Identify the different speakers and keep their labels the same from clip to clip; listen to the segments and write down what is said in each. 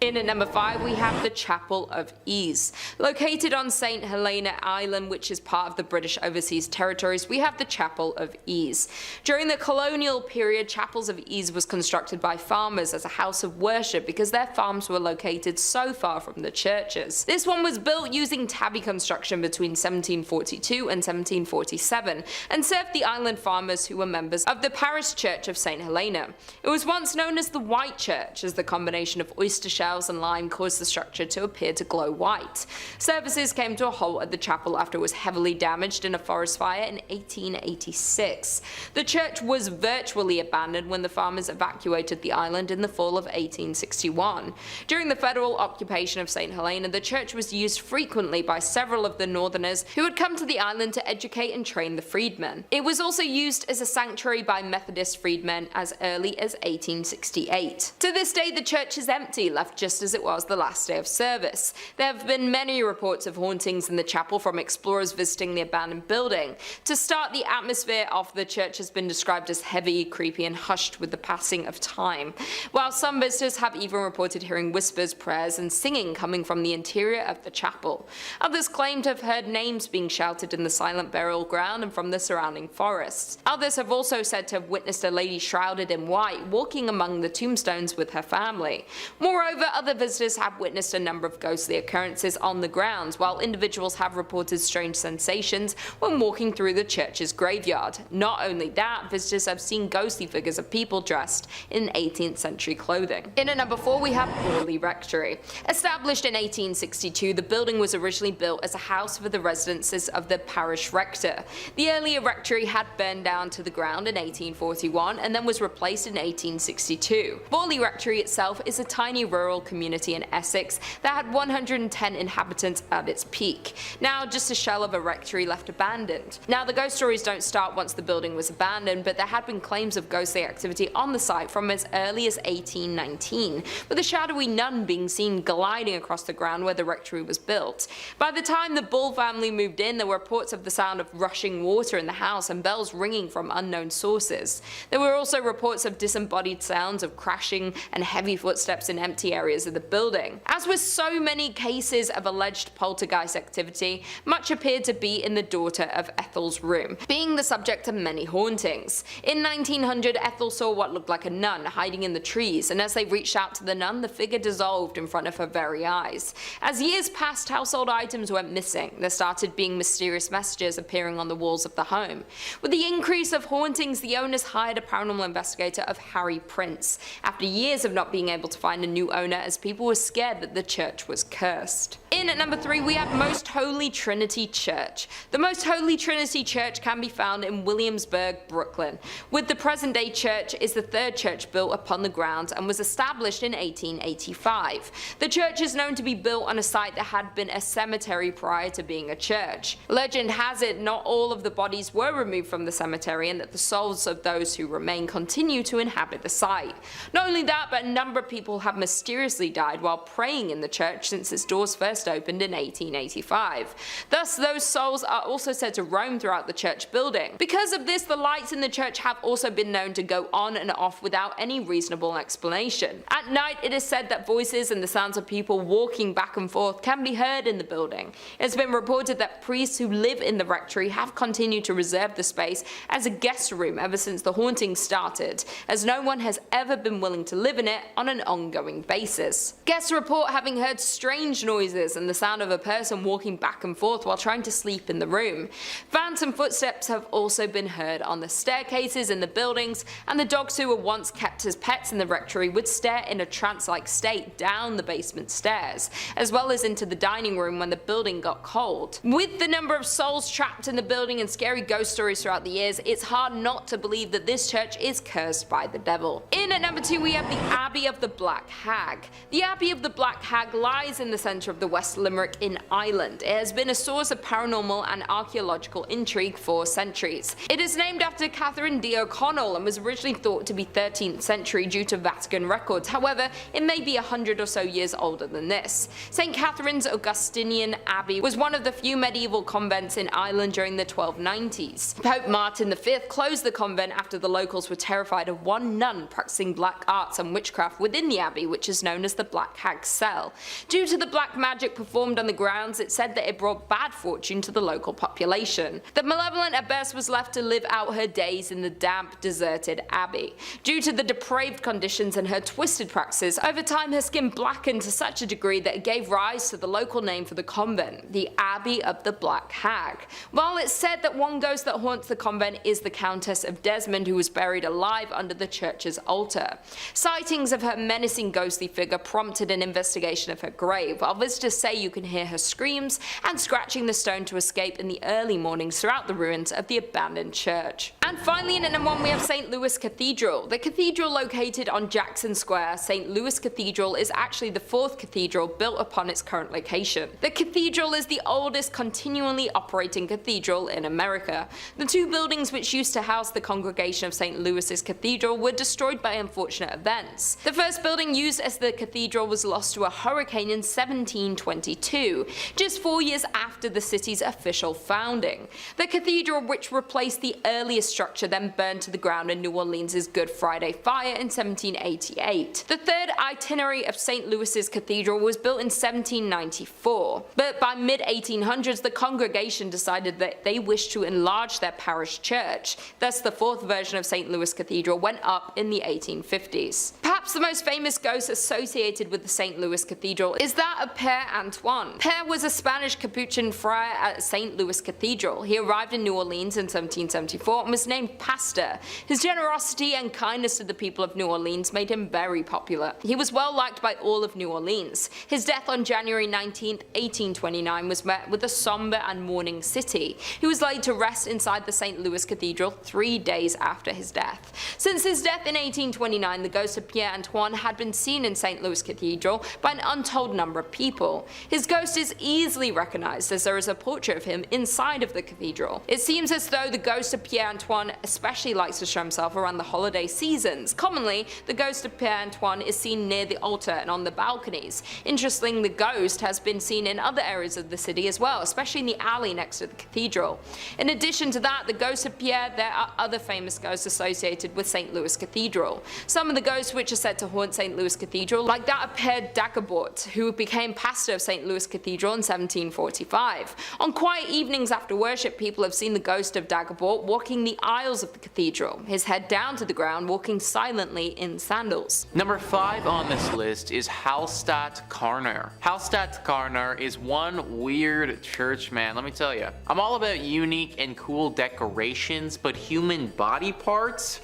Speaker 1: In at number 5 we have the Chapel of Ease. Located on St Helena Island, which is part of the British Overseas Territories, we have the Chapel of Ease. During the colonial period, Chapels of Ease was constructed by farmers as a house of worship because their farms were located so far from the churches. This one was built using tabby construction between 1742 and 1747 and served the island farmers who were members of the parish church of St Helena. It was once known as the White Church, as the combination of oyster shells and lime caused the structure to appear to glow white. Services came to a halt at the chapel after it was heavily damaged in a forest fire in 1886. The church was virtually abandoned when the farmers evacuated the island in the fall of 1861. During the federal occupation of St Helena, the church was used frequently by several of the northerners who had come to the island to educate and train the freedmen. It was also used as a sanctuary by Methodist freedmen as early as 1868. To this day, the church is empty, left just as it was the last day of service. There have been many reports of hauntings in the chapel from explorers visiting the abandoned building. To start, the atmosphere of the church has been described as heavy, creepy, and hushed with the passing of time, while some visitors have even reported hearing whispers, prayers, and singing coming from the interior of the chapel. Others claim to have heard names being shouted in the silent burial ground and from the surrounding forests. Others have also said to have witnessed a lady shrouded in white walking among the tombstones with her family. Moreover, other visitors have witnessed a number of ghostly occurrences on the grounds, while individuals have reported strange sensations when walking through the church's graveyard. Not only that, visitors have seen ghostly figures of people dressed in 18th century clothing. In at number 4 we have Borley Rectory. Established in 1862, the building was originally built as a house for the residences of the parish rector. The earlier rectory had burned down to the ground in 1841 and then was replaced in 1862. Borley Rectory itself is a tiny rural community in Essex that had 110 inhabitants at its peak. Now just a shell of a rectory left abandoned. Now the ghost stories don't start once the building was abandoned, but there had been claims of ghostly activity on the site from as early as 1819, with a shadowy nun being seen gliding across the ground where the rectory was built. By the time the Bull family moved in, there were reports of the sound of rushing water in the house and bells ringing from unknown sources. There were also reports of disembodied sounds of crashing and heavy footsteps in empty areas of the building. As with so many cases of alleged poltergeist activity, much appeared to be in the daughter of Ethel's room, being the subject of many hauntings. In 1900, Ethel saw what looked like a nun hiding in the trees, and as they reached out to the nun, the figure dissolved in front of her very eyes. As years passed, household items went missing. There started being mysterious messages appearing on the walls of the home. With the increase of hauntings, the owners hired a paranormal investigator of Harry Prince, after years of not being able to find a new owner as people were scared that the church was cursed. In at number 3 we have Most Holy Trinity Church. The Most Holy Trinity Church can be found in Williamsburg, Brooklyn. With the present day church is the third church built upon the grounds and was established in 1885. The church is known to be built on a site that had been a cemetery prior to being a church. Legend has it not all of the bodies were removed from the cemetery and that the souls of those who remain continue to inhabit the site. Not only that, but a number of people have mysteriously died while praying in the church since its doors first opened in 1885. Thus, those souls are also said to roam throughout the church building. Because of this, the lights in the church have also been known to go on and off without any reasonable explanation. At night, it is said that voices and the sounds of people walking back and forth can be heard in the building. It's been reported that priests who live in the rectory have continued to reserve the space as a guest room ever since the hauntings started, as no one has ever been willing to live in it on an ongoing basis. Guests report having heard strange noises and the sound of a person walking back and forth while trying to sleep in the room. Phantom footsteps have also been heard on the staircases in the buildings, and the dogs who were once kept as pets in the rectory would stare in a trance-like state down the basement stairs, as well as into the dining room when the building got cold. With the number of souls trapped in the building and scary ghost stories throughout the years, it's hard not to believe that this church is cursed by the devil. In at number 2 we have the Abbey of the Black Hag. The Abbey of the Black Hag lies in the centre of the West Limerick in Ireland. It has been a source of paranormal and archaeological intrigue for centuries. It is named after Catherine D. O'Connell and was originally thought to be 13th century due to Vatican records. However, it may be 100 or so years older than this. St. Catherine's Augustinian Abbey was one of the few medieval convents in Ireland during the 1290s. Pope Martin V closed the convent after the locals were terrified of one nun practicing black arts and witchcraft within the abbey, which is known known as the Black Hag's Cell. Due to the black magic performed on the grounds, it said that it brought bad fortune to the local population. The malevolent abbess was left to live out her days in the damp, deserted abbey. Due to the depraved conditions and her twisted practices, over time her skin blackened to such a degree that it gave rise to the local name for the convent, the Abbey of the Black Hag. While it's said that one ghost that haunts the convent is the Countess of Desmond, who was buried alive under the church's altar. Sightings of her menacing ghostly figure prompted an investigation of her grave, while visitors say you can hear her screams and scratching the stone to escape in the early mornings throughout the ruins of the abandoned church. And finally, in at number 1 we have St. Louis Cathedral. The cathedral located on Jackson Square, St. Louis Cathedral is actually the 4th cathedral built upon its current location. The cathedral is the oldest continually operating cathedral in America. The 2 buildings which used to house the congregation of St. Louis's cathedral were destroyed by unfortunate events. The first building used as the cathedral was lost to a hurricane in 1722, just 4 years after the city's official founding. The cathedral, which replaced the earliest structure, then burned to the ground in New Orleans' Good Friday fire in 1788. The third itinerary of St. Louis's cathedral was built in 1794, but by mid-1800s the congregation decided that they wished to enlarge their parish church. Thus the 4th version of St. Louis Cathedral went up in the 1850s. Perhaps the most famous ghost associated with the St. Louis Cathedral is that of Père Antoine. Père was a Spanish Capuchin friar at St. Louis Cathedral. He arrived in New Orleans in 1774 and was named pastor. His generosity and kindness to the people of New Orleans made him very popular. He was well liked by all of New Orleans. His death on January 19, 1829 was met with a somber and mourning city. He was laid to rest inside the St. Louis Cathedral 3 days after his death. Since his death in 1829, the ghost of Père Antoine had been seen in St. Louis Cathedral by an untold number of people. His ghost is easily recognized as there is a portrait of him inside of the cathedral. It seems as though the ghost of Père Antoine especially likes to show himself around the holiday seasons. Commonly, the ghost of Père Antoine is seen near the altar and on the balconies. Interestingly, the ghost has been seen in other areas of the city as well, especially in the alley next to the cathedral. In addition to that, the ghost of Pierre, there are other famous ghosts associated with St. Louis Cathedral. Some of the ghosts which are said to haunt St. Louis Cathedral, like that of Père Dagobert, who became pastor of St. Louis Cathedral in 1745. On quiet evenings after worship, people have seen the ghost of Dagobert walking the aisles of the cathedral, his head down to the ground, walking silently in sandals.
Speaker 2: Number 5 on this list is Hallstatt Karner. Hallstatt Karner is one weird church, man, let me tell you. I'm all about unique and cool decorations, but human body parts?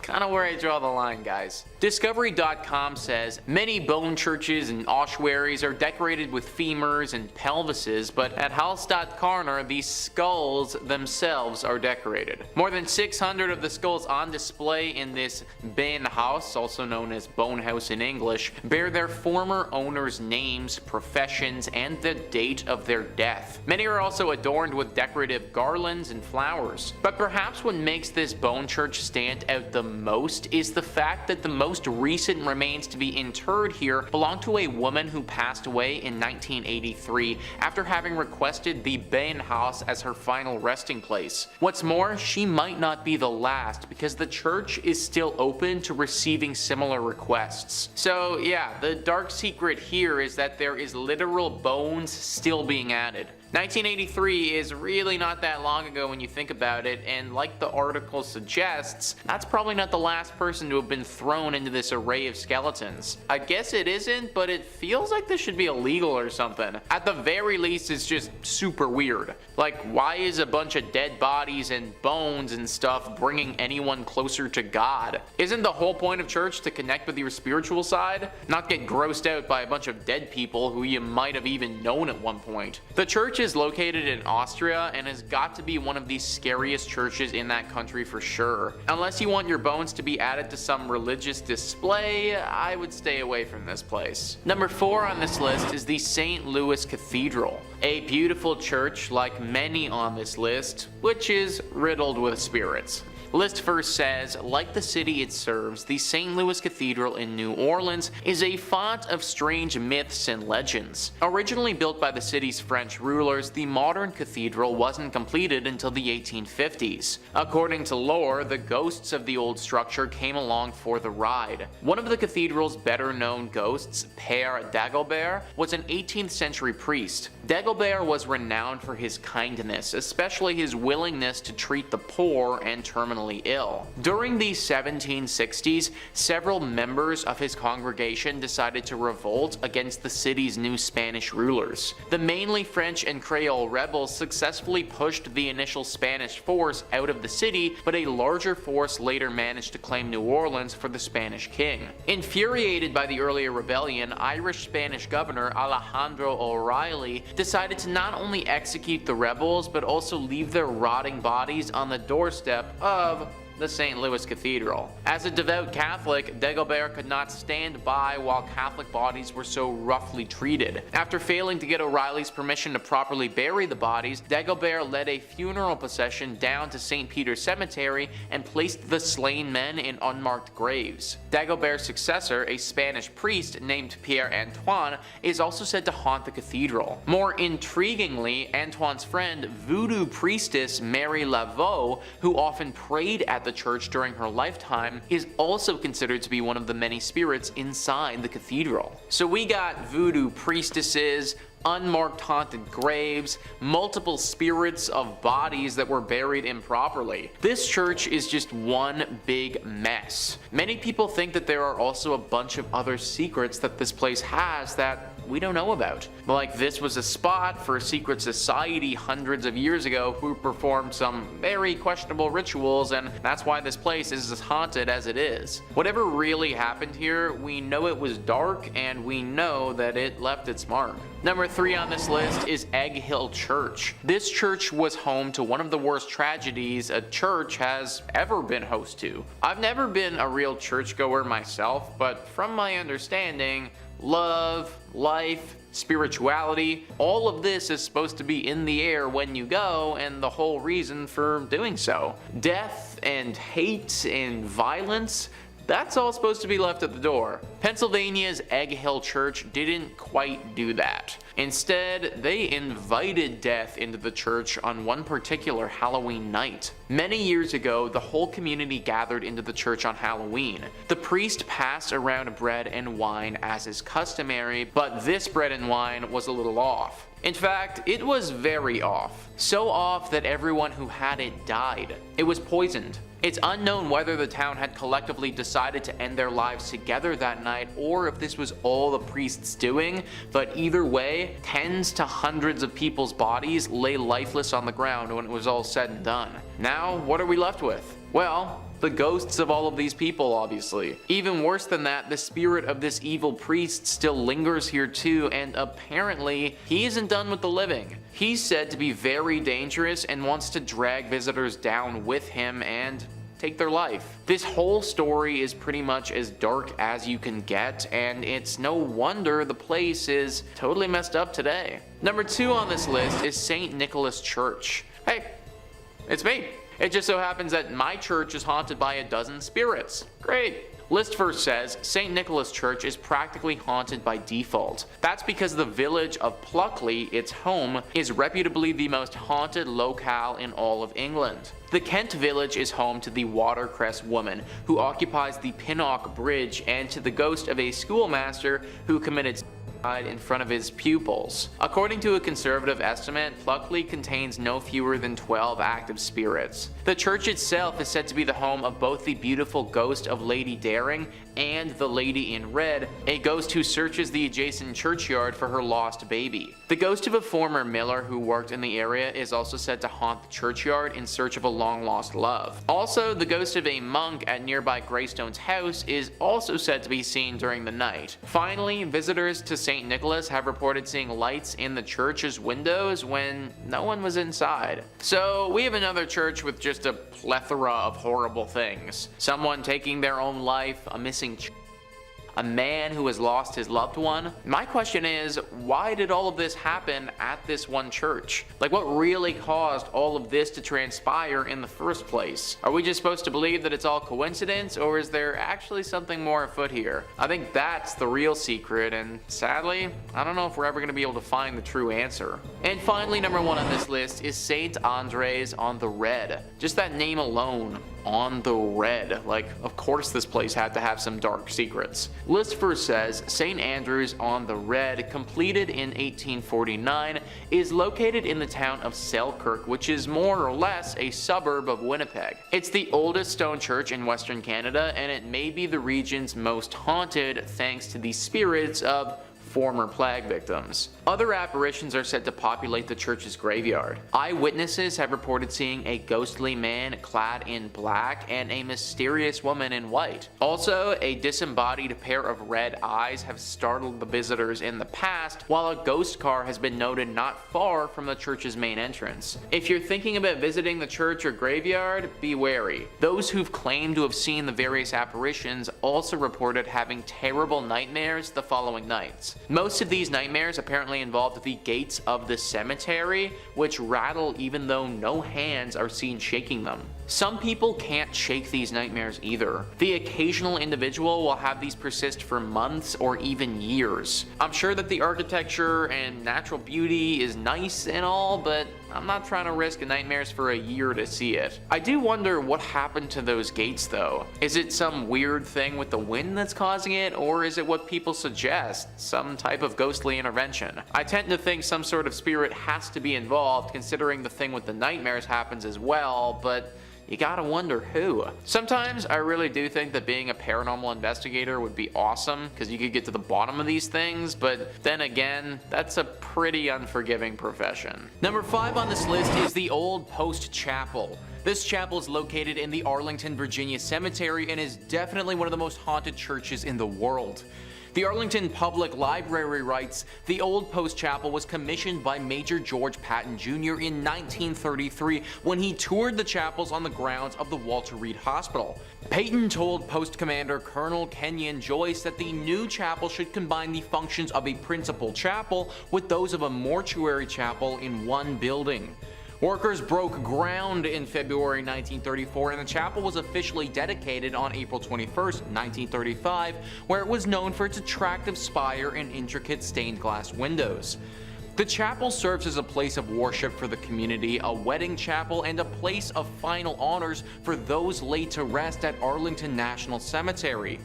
Speaker 2: Kind of where I draw the line, guys. Discovery.com says many bone churches and ossuaries are decorated with femurs and pelvises, but at Hallstatt Karner, these skulls themselves are decorated. More than 600 of the skulls on display in this Benhaus, also known as Bone House in English, bear their former owners' names, professions, and the date of their death. Many are also adorned with decorative garlands and flowers. But perhaps what makes this bone church stand out the most is the fact that the most recent remains to be interred here belong to a woman who passed away in 1983 after having requested the Benhaus as her final resting place. What's more, she might not be the last because the church is still open to receiving similar requests. So yeah, the dark secret here is that there is literal bones still being added. 1983 is really not that long ago when you think about it, and like the article suggests, that's probably not the last person to have been thrown into this array of skeletons. I guess it isn't, but it feels like this should be illegal or something. At the very least, it's just super weird. Like, why is a bunch of dead bodies and bones and stuff bringing anyone closer to God? Isn't the whole point of church to connect with your spiritual side? Not get grossed out by a bunch of dead people who you might have even known at one point. The church is located in Austria and has got to be one of the scariest churches in that country for sure. Unless you want your bones to be added to some religious display, I would stay away from this place. Number 4 on this list is the St. Louis Cathedral, a beautiful church like many on this list, which is riddled with spirits. List first says, like the city it serves, the St. Louis Cathedral in New Orleans is a font of strange myths and legends. Originally built by the city's French rulers, the modern cathedral wasn't completed until the 1850s. According to lore, the ghosts of the old structure came along for the ride. One of the cathedral's better known ghosts, Père Dagobert, was an 18th century priest. Dagobert was renowned for his kindness, especially his willingness to treat the poor and terminally ill. During the 1760s, several members of his congregation decided to revolt against the city's new Spanish rulers. The mainly French and Creole rebels successfully pushed the initial Spanish force out of the city, but a larger force later managed to claim New Orleans for the Spanish king. Infuriated by the earlier rebellion, Irish-Spanish governor Alejandro O'Reilly decided to not only execute the rebels, but also leave their rotting bodies on the doorstep of the St. Louis Cathedral. As a devout Catholic, Dagobert could not stand by while Catholic bodies were so roughly treated. After failing to get O'Reilly's permission to properly bury the bodies, Dagobert led a funeral procession down to St. Peter's Cemetery and placed the slain men in unmarked graves. Dagobert's successor, a Spanish priest named Pierre Antoine, is also said to haunt the cathedral. More intriguingly, Antoine's friend, voodoo priestess Mary Laveau, who often prayed at the church during her lifetime, is also considered to be one of the many spirits inside the cathedral. So we got voodoo priestesses, unmarked haunted graves, multiple spirits of bodies that were buried improperly. This church is just one big mess. Many people think that there are also a bunch of other secrets that this place has that we don't know about. Like this was a spot for a secret society hundreds of years ago who performed some very questionable rituals, and that's why this place is as haunted as it is. Whatever really happened here, we know it was dark and we know that it left its mark. Number 3 on this list is Egg Hill Church. This church was home to one of the worst tragedies a church has ever been host to. I've never been a real churchgoer myself, but from my understanding, love, life, spirituality, all of this is supposed to be in the air when you go, and the whole reason for doing so. Death and hate and violence, that's all supposed to be left at the door. Pennsylvania's Egg Hill Church didn't quite do that. Instead, they invited death into the church on one particular Halloween night. Many years ago, the whole community gathered into the church on Halloween. The priest passed around bread and wine as is customary, but this bread and wine was a little off. In fact, it was very off. So off that everyone who had it died. It was poisoned. It's unknown whether the town had collectively decided to end their lives together that night or if this was all the priests doing, but either way, tens to hundreds of people's bodies lay lifeless on the ground when it was all said and done. Now, what are we left with? Well, the ghosts of all of these people, obviously. Even worse than that, the spirit of this evil priest still lingers here too, and apparently, he isn't done with the living. He's said to be very dangerous and wants to drag visitors down with him and take their life. This whole story is pretty much as dark as you can get, and it's no wonder the place is totally messed up today. Number 2 on this list is St. Nicholas Church. Hey, it's me. It just so happens that my church is haunted by a dozen spirits. Great. List first says St. Nicholas Church is practically haunted by default. That's because the village of Pluckley, its home, is reputably the most haunted locale in all of England. The Kent village is home to the Watercress woman, who occupies the Pinnock Bridge, and to the ghost of a schoolmaster who committed in front of his pupils. According to a conservative estimate, Pluckley contains no fewer than 12 active spirits. The church itself is said to be the home of both the beautiful ghost of Lady Daring and the Lady in Red, a ghost who searches the adjacent churchyard for her lost baby. The ghost of a former miller who worked in the area is also said to haunt the churchyard in search of a long-lost love. Also, the ghost of a monk at nearby Greystone's house is also said to be seen during the night. Finally, visitors to St. Nicholas have reported seeing lights in the church's windows when no one was inside. So we have another church with just a plethora of horrible things. Someone taking their own life, a missing a man who has lost his loved one. My question is, why did all of this happen at this one church? Like, what really caused all of this to transpire in the first place? Are we just supposed to believe that it's all coincidence, or is there actually something more afoot here? I think that's the real secret, and sadly, I don't know if we're ever going to be able to find the true answer. And finally, number 1 on this list is St. Andre's on the Red. Just that name alone, on the Red. Like, of course this place had to have some dark secrets. List first says, St. Andrew's on the Red, completed in 1849, is located in the town of Selkirk, which is more or less a suburb of Winnipeg. It's the oldest stone church in Western Canada, and it may be the region's most haunted thanks to the spirits of former plague victims. Other apparitions are said to populate the church's graveyard. Eyewitnesses have reported seeing a ghostly man clad in black and a mysterious woman in white. Also, a disembodied pair of red eyes have startled the visitors in the past, while a ghost car has been noted not far from the church's main entrance. If you're thinking about visiting the church or graveyard, be wary. Those who've claimed to have seen the various apparitions also reported having terrible nightmares the following nights. Most of these nightmares apparently involved the gates of the cemetery, which rattle even though no hands are seen shaking them. Some people can't shake these nightmares either. The occasional individual will have these persist for months or even years. I'm sure that the architecture and natural beauty is nice and all, but I'm not trying to risk nightmares for a year to see it. I do wonder what happened to those gates though. Is it some weird thing with the wind that's causing it, or is it what people suggest, some type of ghostly intervention? I tend to think some sort of spirit has to be involved, considering the thing with the nightmares happens as well, but you gotta wonder who. Sometimes I really do think that being a paranormal investigator would be awesome, because you could get to the bottom of these things, but then again, that's a pretty unforgiving profession. Number 5 on this list is the Old Post Chapel. This chapel is located in the Arlington, Virginia cemetery and is definitely one of the most haunted churches in the world. The Arlington Public Library writes, the Old Post Chapel was commissioned by Major George Patton Jr. in 1933 when he toured the chapels on the grounds of the Walter Reed Hospital. Patton told Post Commander Colonel Kenyon Joyce that the new chapel should combine the functions of a principal chapel with those of a mortuary chapel in one building. Workers broke ground in February 1934, and the chapel was officially dedicated on April 21, 1935, where it was known for its attractive spire and intricate stained glass windows. The chapel serves as a place of worship for the community, a wedding chapel, and a place of final honors for those laid to rest at Arlington National Cemetery.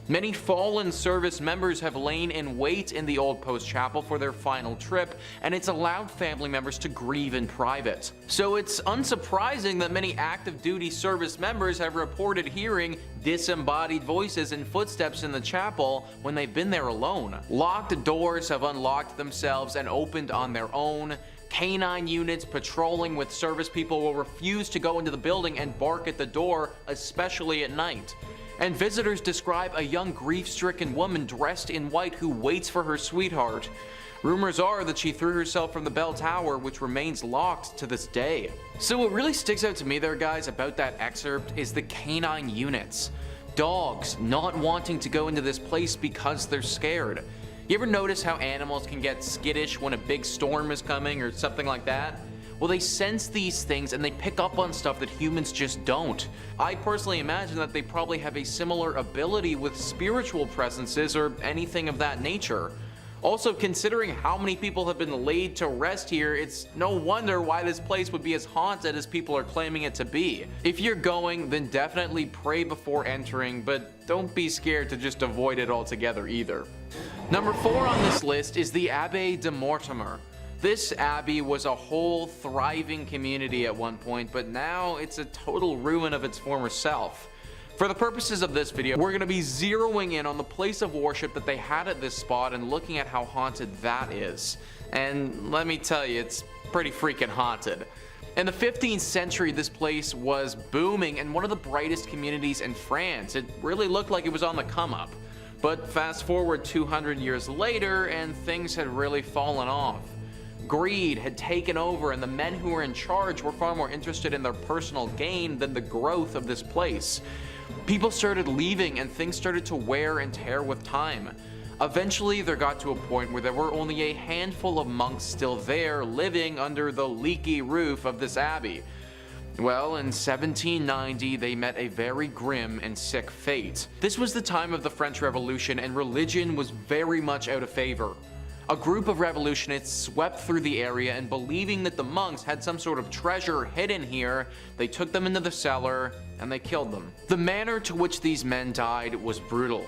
Speaker 2: Many fallen service members have lain in wait in the Old Post Chapel for their final trip, and it's allowed family members to grieve in private. So it's unsurprising that many active duty service members have reported hearing disembodied voices and footsteps in the chapel when they've been there alone. Locked doors have unlocked themselves and opened on their own. Canine units patrolling with service people will refuse to go into the building and bark at the door, especially at night. And visitors describe a young grief-stricken woman dressed in white who waits for her sweetheart. Rumors are that she threw herself from the bell tower, which remains locked to this day. So what really sticks out to me there, guys, about that excerpt is the canine units. Dogs not wanting to go into this place because they're scared. You ever notice how animals can get skittish when a big storm is coming or something like that? Well, they sense these things and they pick up on stuff that humans just don't. I personally imagine that they probably have a similar ability with spiritual presences or anything of that nature. Also, considering how many people have been laid to rest here, it's no wonder why this place would be as haunted as people are claiming it to be. If you're going, then definitely pray before entering, but don't be scared to just avoid it altogether either. Number 4 on this list is the Abbey de Mortimer. This abbey was a whole thriving community at one point, but now it's a total ruin of its former self. For the purposes of this video, we're going to be zeroing in on the place of worship that they had at this spot and looking at how haunted that is. And let me tell you, it's pretty freaking haunted. In the 15th century, this place was booming and one of the brightest communities in France. It really looked like it was on the come up. But fast forward 200 years later, and things had really fallen off. Greed had taken over, and the men who were in charge were far more interested in their personal gain than the growth of this place.
Speaker 3: People started leaving and things started to wear and tear with time. Eventually, there got to a point where there were only a handful of monks still there, living under the leaky roof of this abbey. Well, in 1790, they met a very grim and sick fate. This was the time of the French Revolution, and religion was very much out of favor. A group of revolutionists swept through the area, and believing that the monks had some sort of treasure hidden here, they took them into the cellar and they killed them. The manner to which these men died was brutal.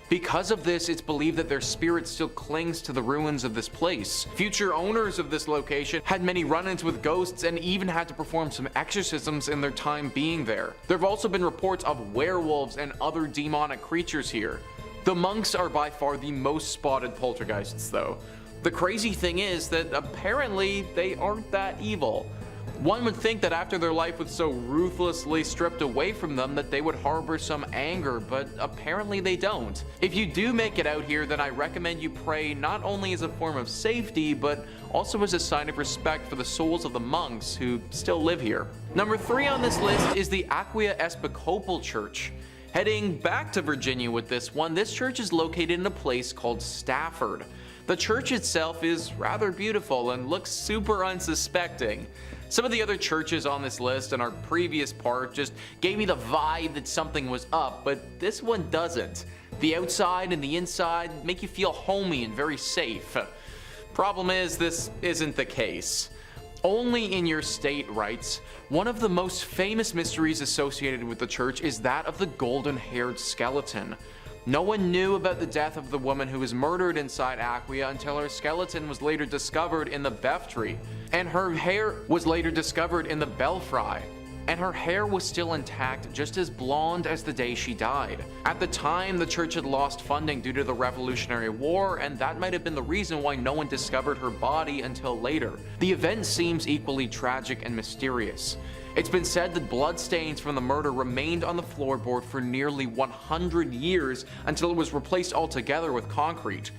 Speaker 3: Because of this, it's believed that their spirit still clings to the ruins of this place. Future owners of this location had many run-ins with ghosts and even had to perform some exorcisms in their time being there. There have also been reports of werewolves and other demonic creatures here. The monks are by far the most spotted poltergeists though. The crazy thing is that apparently they aren't that evil. One would think that after their life was so ruthlessly stripped away from them that they would harbor some anger, but apparently they don't. If you do make it out here, then I recommend you pray not only as a form of safety, but also as a sign of respect for the souls of the monks who still live here. Number 3 on this list is the Aquia Episcopal Church. Heading back to Virginia with this one, this church is located in a place called Stafford. The church itself is rather beautiful and looks super unsuspecting. Some of the other churches on this list in our previous part just gave me the vibe that something was up, but this one doesn't. The outside and the inside make you feel homey and very safe. Problem is, this isn't the case. Only in your state writes, one of the most famous mysteries associated with the church is that of the golden-haired skeleton. No one knew about the death of the woman who was murdered inside Aquia until her skeleton was later discovered in the beftrey, and her hair was later discovered in the belfry, and her hair was still intact, just as blonde as the day she died. At the time, the church had lost funding due to the Revolutionary War, and that might have been the reason why no one discovered her body until later. The event seems equally tragic and mysterious. It's been said that bloodstains from the murder remained on the floorboard for nearly 100 years until it was replaced altogether with concrete.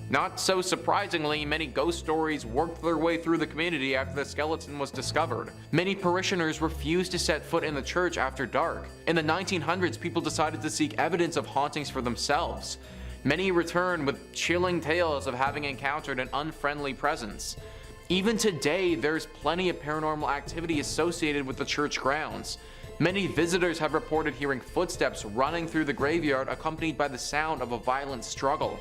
Speaker 3: Not so surprisingly, many ghost stories worked their way through the community after the skeleton was discovered. Many parishioners refused to set foot in the church after dark. In the 1900s, people decided to seek evidence of hauntings for themselves. Many returned with chilling tales of having encountered an unfriendly presence. Even today, there's plenty of paranormal activity associated with the church grounds. Many visitors have reported hearing footsteps running through the graveyard accompanied by the sound of a violent struggle.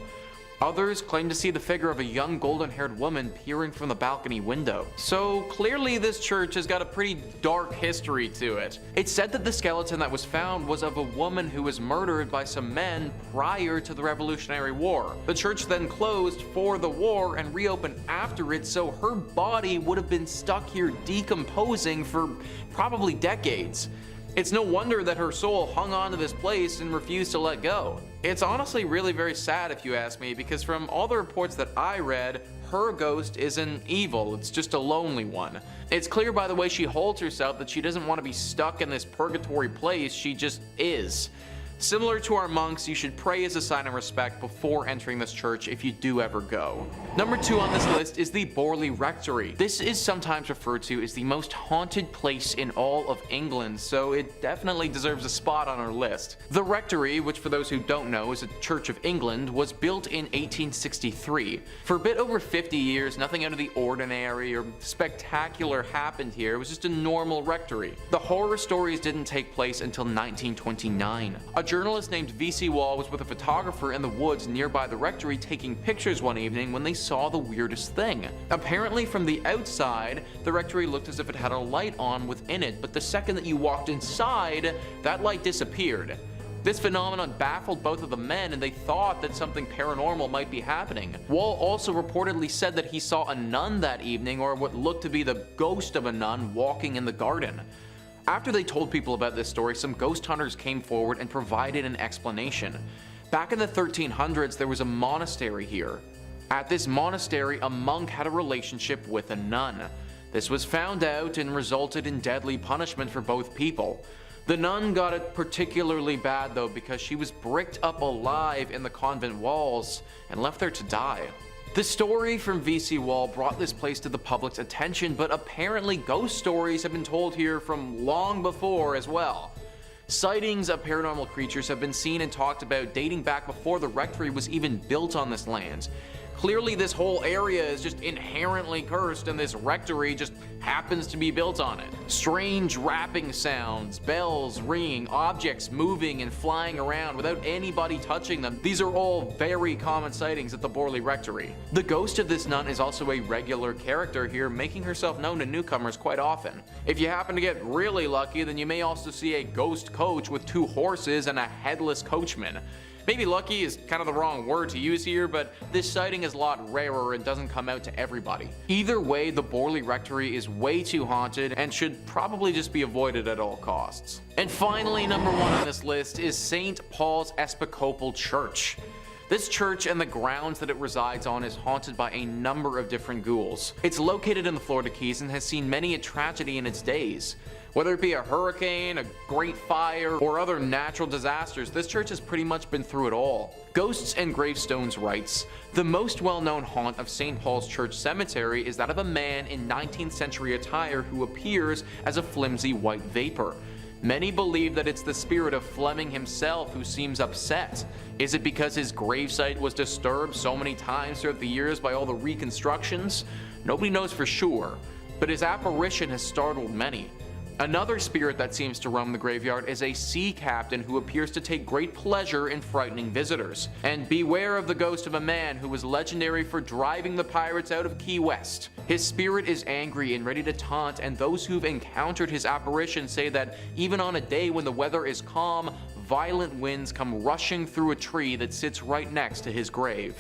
Speaker 3: Others claim to see the figure of a young golden-haired woman peering from the balcony window. So clearly this church has got a pretty dark history to it. It's said that the skeleton that was found was of a woman who was murdered by some men prior to the Revolutionary War. The church then closed for the war and reopened after it, so her body would have been stuck here decomposing for probably decades. It's no wonder that her soul hung on to this place and refused to let go. It's honestly really very sad if you ask me, because from all the reports that I read, her ghost isn't evil, it's just a lonely one. It's clear by the way she holds herself that she doesn't want to be stuck in this purgatory place, she just is. Similar to our monks, you should pray as a sign of respect before entering this church if you do ever go. Number 2 on this list is the Borley rectory. This is sometimes referred to as the most haunted place in all of England, so it definitely deserves a spot on our list. The rectory, which for those who don't know is a Church of England, was built in 1863. For a bit over 50 years, nothing out of the ordinary or spectacular happened here. It was just a normal rectory. The horror stories didn't take place until 1929. A journalist named V.C. Wall was with a photographer in the woods nearby the rectory taking pictures one evening when they saw the weirdest thing. Apparently from the outside, the rectory looked as if it had a light on within it, but the second that you walked inside, that light disappeared. This phenomenon baffled both of the men, and they thought that something paranormal might be happening. Wall also reportedly said that he saw a nun that evening, or what looked to be the ghost of a nun, walking in the garden. After they told people about this story, some ghost hunters came forward and provided an explanation. Back in the 1300s, there was a monastery here. At this monastery, a monk had a relationship with a nun. This was found out and resulted in deadly punishment for both people. The nun got it particularly bad though, because she was bricked up alive in the convent walls and left there to die. The story from V.C. Wall brought this place to the public's attention, but apparently ghost stories have been told here from long before as well. Sightings of paranormal creatures have been seen and talked about dating back before the rectory was even built on this land. Clearly this whole area is just inherently cursed and this rectory just happens to be built on it. Strange rapping sounds, bells ringing, objects moving and flying around without anybody touching them. These are all very common sightings at the Borley rectory. The ghost of this nun is also a regular character here, making herself known to newcomers quite often. If you happen to get really lucky, then you may also see a ghost coach with 2 horses and a headless coachman. Maybe lucky is kind of the wrong word to use here, but this sighting is a lot rarer and doesn't come out to everybody. Either way, the Borley rectory is way too haunted and should probably just be avoided at all costs. And finally, number 1 on this list is St. Paul's Episcopal Church. This church and the grounds that it resides on is haunted by a number of different ghouls. It's located in the Florida Keys and has seen many a tragedy in its days. Whether it be a hurricane, a great fire, or other natural disasters, this church has pretty much been through it all. Ghosts and Gravestones writes, "The most well-known haunt of St. Paul's Church Cemetery is that of a man in 19th century attire who appears as a flimsy white vapor. Many believe that it's the spirit of Fleming himself who seems upset. Is it because his gravesite was disturbed so many times throughout the years by all the reconstructions? Nobody knows for sure, but his apparition has startled many. Another spirit that seems to roam the graveyard is a sea captain who appears to take great pleasure in frightening visitors. And beware of the ghost of a man who was legendary for driving the pirates out of Key West. His spirit is angry and ready to taunt, and those who've encountered his apparition say that even on a day when the weather is calm, violent winds come rushing through a tree that sits right next to his grave."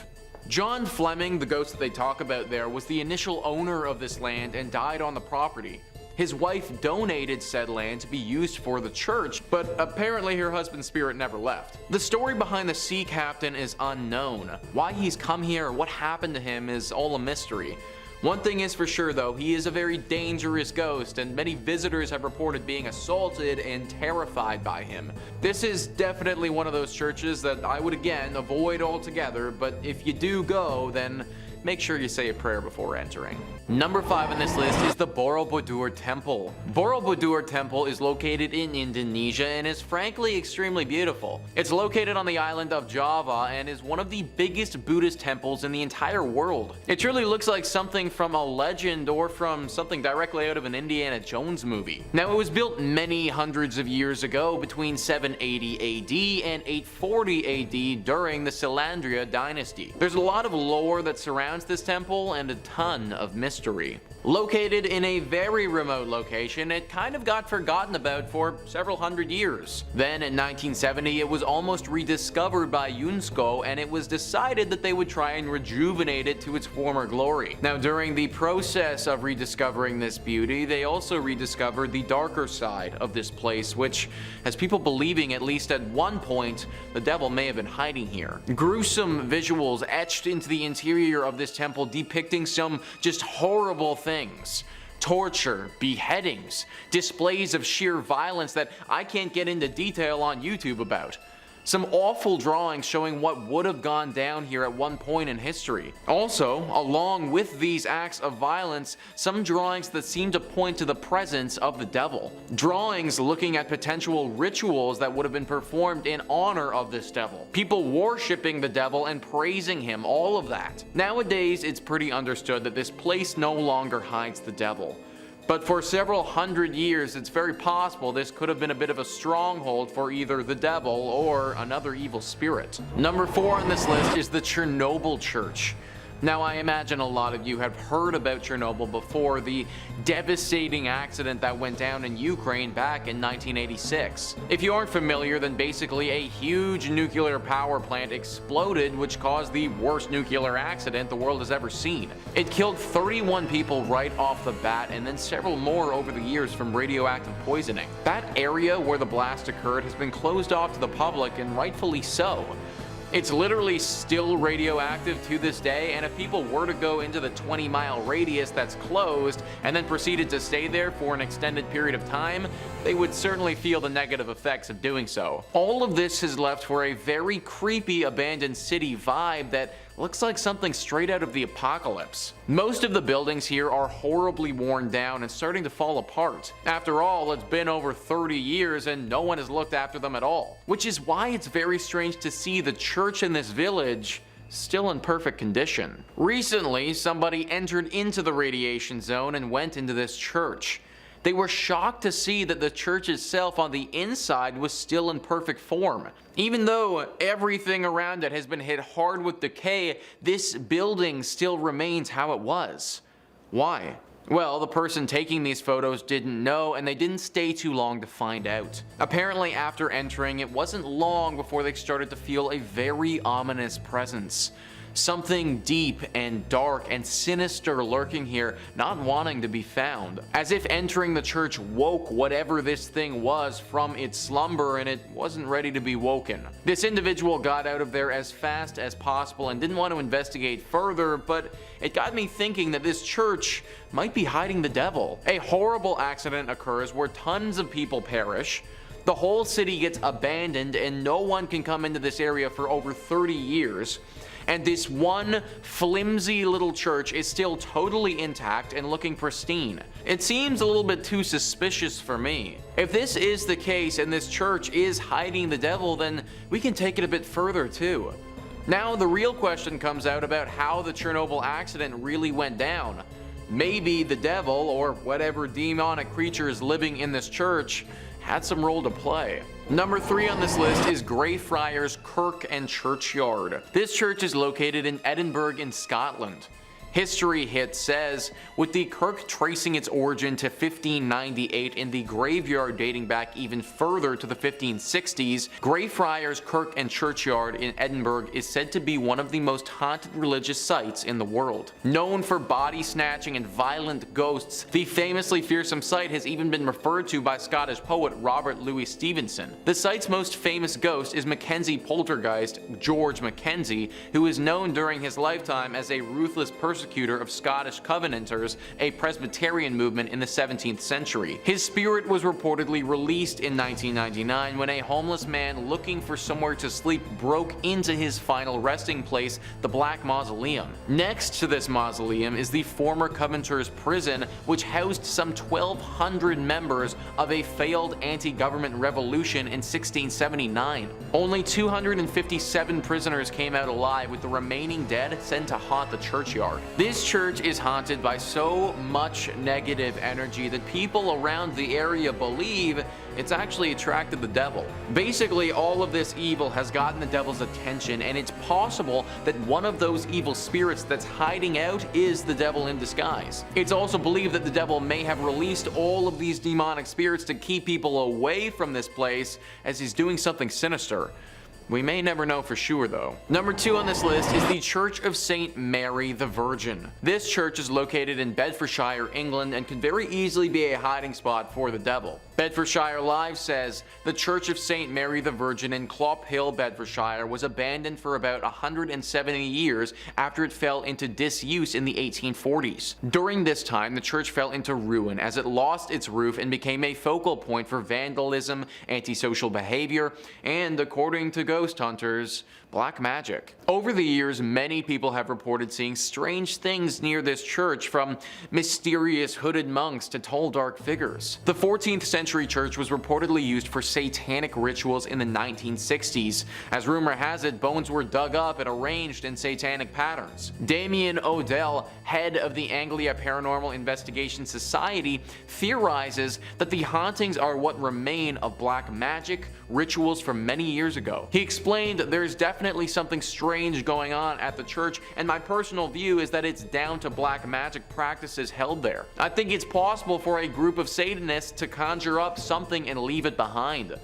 Speaker 3: John Fleming, the ghost that they talk about there, was the initial owner of this land and died on the property. His wife donated said land to be used for the church, but apparently her husband's spirit never left. The story behind the sea captain is unknown. Why he's come here or what happened to him is all a mystery. One thing is for sure though, he is a very dangerous ghost, and many visitors have reported being assaulted and terrified by him. This is definitely one of those churches that I would again avoid altogether, but if you do go, then make sure you say a prayer before entering. Number 5 on this list is the Borobudur Temple. Borobudur Temple is located in Indonesia and is frankly extremely beautiful. It's located on the island of Java and is one of the biggest Buddhist temples in the entire world. It truly looks like something from a legend or from something directly out of an Indiana Jones movie. Now, it was built many hundreds of years ago between 780 AD and 840 AD during the Selandria dynasty. There's a lot of lore that surrounds this temple and a ton of mystery. Located in a very remote location, it kind of got forgotten about for several hundred years. Then in 1970 it was almost rediscovered by UNESCO, and it was decided that they would try and rejuvenate it to its former glory. Now, during the process of rediscovering this beauty, they also rediscovered the darker side of this place, which has people believing at least at one point the devil may have been hiding here. Gruesome visuals etched into the interior of this temple depicting some just horrible things. Torture, beheadings, displays of sheer violence that I can't get into detail on YouTube about. Some awful drawings showing what would have gone down here at one point in history. Also, along with these acts of violence, some drawings that seem to point to the presence of the devil. Drawings looking at potential rituals that would have been performed in honor of this devil. People worshipping the devil and praising him, all of that. Nowadays, it's pretty understood that this place no longer hides the devil. But for several hundred years, it's very possible this could have been a bit of a stronghold for either the devil or another evil spirit. Number 4 on this list is the Chernobyl Church. Now, I imagine a lot of you have heard about Chernobyl before, the devastating accident that went down in Ukraine back in 1986. If you aren't familiar, then basically a huge nuclear power plant exploded, which caused the worst nuclear accident the world has ever seen. It killed 31 people right off the bat, and then several more over the years from radioactive poisoning. That area where the blast occurred has been closed off to the public, and rightfully so. It's literally still radioactive to this day, and if people were to go into the 20-mile radius that's closed and then proceeded to stay there for an extended period of time, they would certainly feel the negative effects of doing so. All of this has left for a very creepy abandoned city vibe that looks like something straight out of the apocalypse. Most of the buildings here are horribly worn down and starting to fall apart. After all, it's been over 30 years and no one has looked after them at all. Which is why it's very strange to see the church in this village still in perfect condition. Recently, somebody entered into the radiation zone and went into this church. They were shocked to see that the church itself on the inside was still in perfect form. Even though everything around it has been hit hard with decay, this building still remains how it was. Why? Well, the person taking these photos didn't know, and they didn't stay too long to find out. Apparently, after entering, it wasn't long before they started to feel a very ominous presence. Something deep and dark and sinister lurking here, not wanting to be found. As if entering the church woke whatever this thing was from its slumber, and it wasn't ready to be woken. This individual got out of there as fast as possible and didn't want to investigate further, but it got me thinking that this church might be hiding the devil. A horrible accident occurs where tons of people perish. The whole city gets abandoned and no one can come into this area for over 30 years. And this one flimsy little church is still totally intact and looking pristine. It seems a little bit too suspicious for me. If this is the case and this church is hiding the devil, then we can take it a bit further too. Now the real question comes out about how the Chernobyl accident really went down. Maybe the devil, or whatever demonic creature is living in this church, had some role to play. Number 3 on this list is Grey Friars Kirk and Churchyard. This church is located in Edinburgh in Scotland. History Hit says, with the kirk tracing its origin to 1598 and the graveyard dating back even further to the 1560s, Grey Friars Kirk and Churchyard in Edinburgh is said to be one of the most haunted religious sites in the world. Known for body snatching and violent ghosts, the famously fearsome site has even been referred to by Scottish poet Robert Louis Stevenson. The site's most famous ghost is Mackenzie poltergeist George Mackenzie, who is known during his lifetime as a ruthless persecutor of Scottish Covenanters, a Presbyterian movement in the 17th century. His spirit was reportedly released in 1999 when a homeless man looking for somewhere to sleep broke into his final resting place, the Black Mausoleum. Next to this mausoleum is the former Covenanters prison, which housed some 1,200 members of a failed anti-government revolution in 1679. Only 257 prisoners came out alive, with the remaining dead sent to haunt the churchyard. This church is haunted by so much negative energy that people around the area believe it's actually attracted the devil. Basically, all of this evil has gotten the devil's attention, and it's possible that one of those evil spirits that's hiding out is the devil in disguise. It's also believed that the devil may have released all of these demonic spirits to keep people away from this place, as he's doing something sinister. We may never know for sure though. Number 2 on this list is the Church of St. Mary the Virgin. This church is located in Bedfordshire, England, and can very easily be a hiding spot for the devil. Bedfordshire Live says, the Church of St. Mary the Virgin in Clop Hill, Bedfordshire was abandoned for about 170 years after it fell into disuse in the 1840s. During this time, the church fell into ruin as it lost its roof and became a focal point for vandalism, antisocial behavior, and, according to ghost hunters, black magic. Over the years, many people have reported seeing strange things near this church, from mysterious hooded monks to tall dark figures. The 14th century church was reportedly used for satanic rituals in the 1960s. As rumor has it, bones were dug up and arranged in satanic patterns. Damien Odell, head of the Anglia Paranormal Investigation Society, theorizes that the hauntings are what remain of black magic rituals from many years ago. He explained, there's definitely something strange going on at the church, and my personal view is that it's down to black magic practices held there. I think it's possible for a group of Satanists to conjure up something and leave it behind.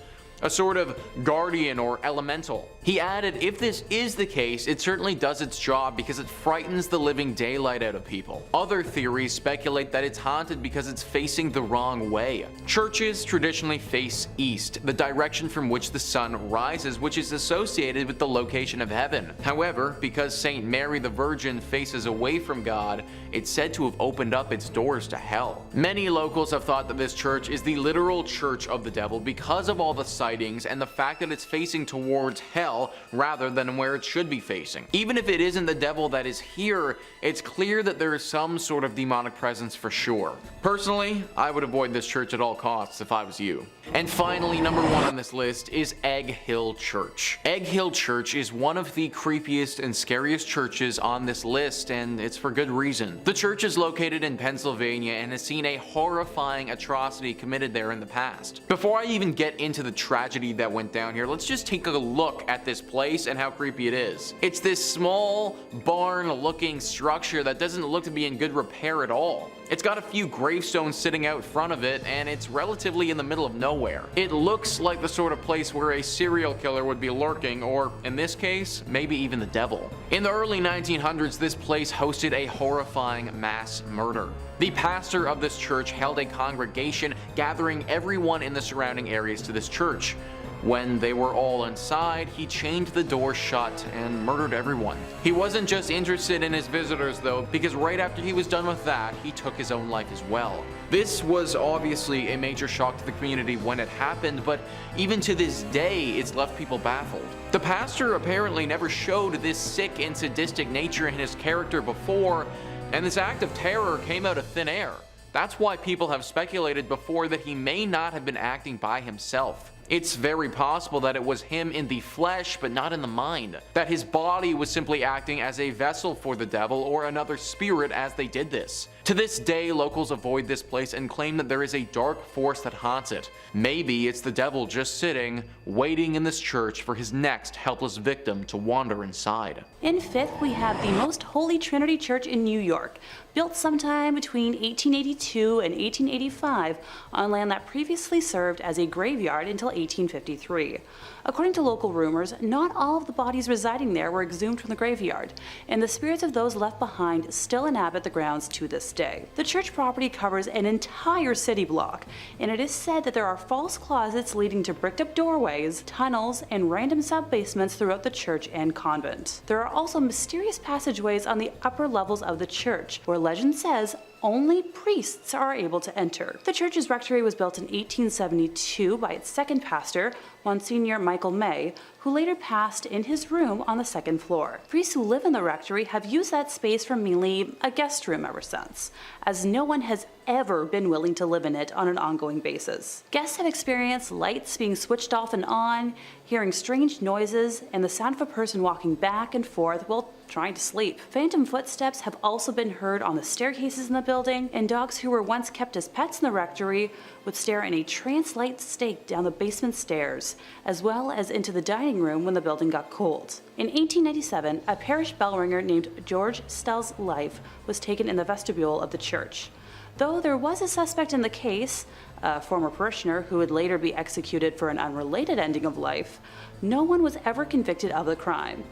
Speaker 3: A sort of guardian or elemental. He added, if this is the case, it certainly does its job because it frightens the living daylight out of people. Other theories speculate that it's haunted because it's facing the wrong way. Churches traditionally face east, the direction from which the sun rises, which is associated with the location of heaven. However, because St. Mary the Virgin faces away from God, it's said to have opened up its doors to hell. Many locals have thought that this church is the literal church of the devil because of all the sightings sightings and the fact that it's facing towards hell rather than where it should be facing. Even if it isn't the devil that is here, it's clear that there is some sort of demonic presence for sure. Personally, I would avoid this church at all costs if I was you. And finally, number 1 on this list is Egg Hill Church. Egg Hill Church is one of the creepiest and scariest churches on this list, and it's for good reason. The church is located in Pennsylvania and has seen a horrifying atrocity committed there in the past. Before I even get into the tragedy that went down here, let's just take a look at this place and how creepy it is. It's this small barn-looking structure that doesn't look to be in good repair at all. It's got a few gravestones sitting out front of it, and it's relatively in the middle of nowhere. It looks like the sort of place where a serial killer would be lurking, or in this case, maybe even the devil. In the early 1900s, this place hosted a horrifying mass murder. The pastor of this church held a congregation, gathering everyone in the surrounding areas to this church. When they were all inside, he chained the door shut and murdered everyone. He wasn't just interested in his visitors though, because right after he was done with that, he took his own life as well. This was obviously a major shock to the community when it happened, but even to this day, it's left people baffled. The pastor apparently never showed this sick and sadistic nature in his character before, and this act of terror came out of thin air. That's why people have speculated before that he may not have been acting by himself. It's very possible that it was him in the flesh, but not in the mind. That his body was simply acting as a vessel for the devil or another spirit as they did this. To this day, locals avoid this place and claim that there is a dark force that haunts it. Maybe it's the devil just sitting, waiting in this church for his next helpless victim to wander inside.
Speaker 4: In 5th, we have the Most Holy Trinity Church in New York, built sometime between 1882 and 1885 on land that previously served as a graveyard until 1853. According to local rumors, not all of the bodies residing there were exhumed from the graveyard, and the spirits of those left behind still inhabit the grounds to this day. The church property covers an entire city block, and it is said that there are false closets leading to bricked-up doorways, tunnels, and random sub-basements throughout the church and convent. There are also mysterious passageways on the upper levels of the church, where legend says only priests are able to enter. The church's rectory was built in 1872 by its second pastor, Monsignor Michael May, who later passed in his room on the second floor. Priests who live in the rectory have used that space for mainly a guest room ever since, as no one has ever been willing to live in it on an ongoing basis. Guests have experienced lights being switched off and on, hearing strange noises, and the sound of a person walking back and forth while trying to sleep. Phantom footsteps have also been heard on the staircases in the building, and dogs who were once kept as pets in the rectory would stare in a trance-like state down the basement stairs, as well as into the dining room when the building got cold. In 1897, a parish bell ringer named George Stell's life was taken in the vestibule of the church. Though there was a suspect in the case, a former parishioner who would later be executed for an unrelated ending of life, no one was ever convicted of the crime.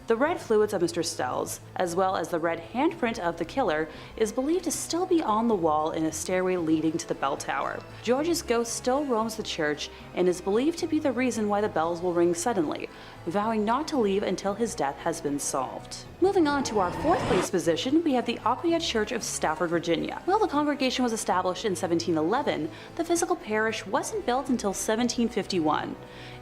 Speaker 4: The red fluids of Mr. Stell's, as well as the red handprint of the killer, is believed to still be on the wall in a stairway leading to the bell tower. George's ghost still roams the church and is believed to be the reason why the bells will ring suddenly, vowing not to leave until his death has been solved. Moving on to our 4th place position, we have the Aquia Church of Stafford, Virginia. While the congregation was established in 1711, the physical parish wasn't built until 1751.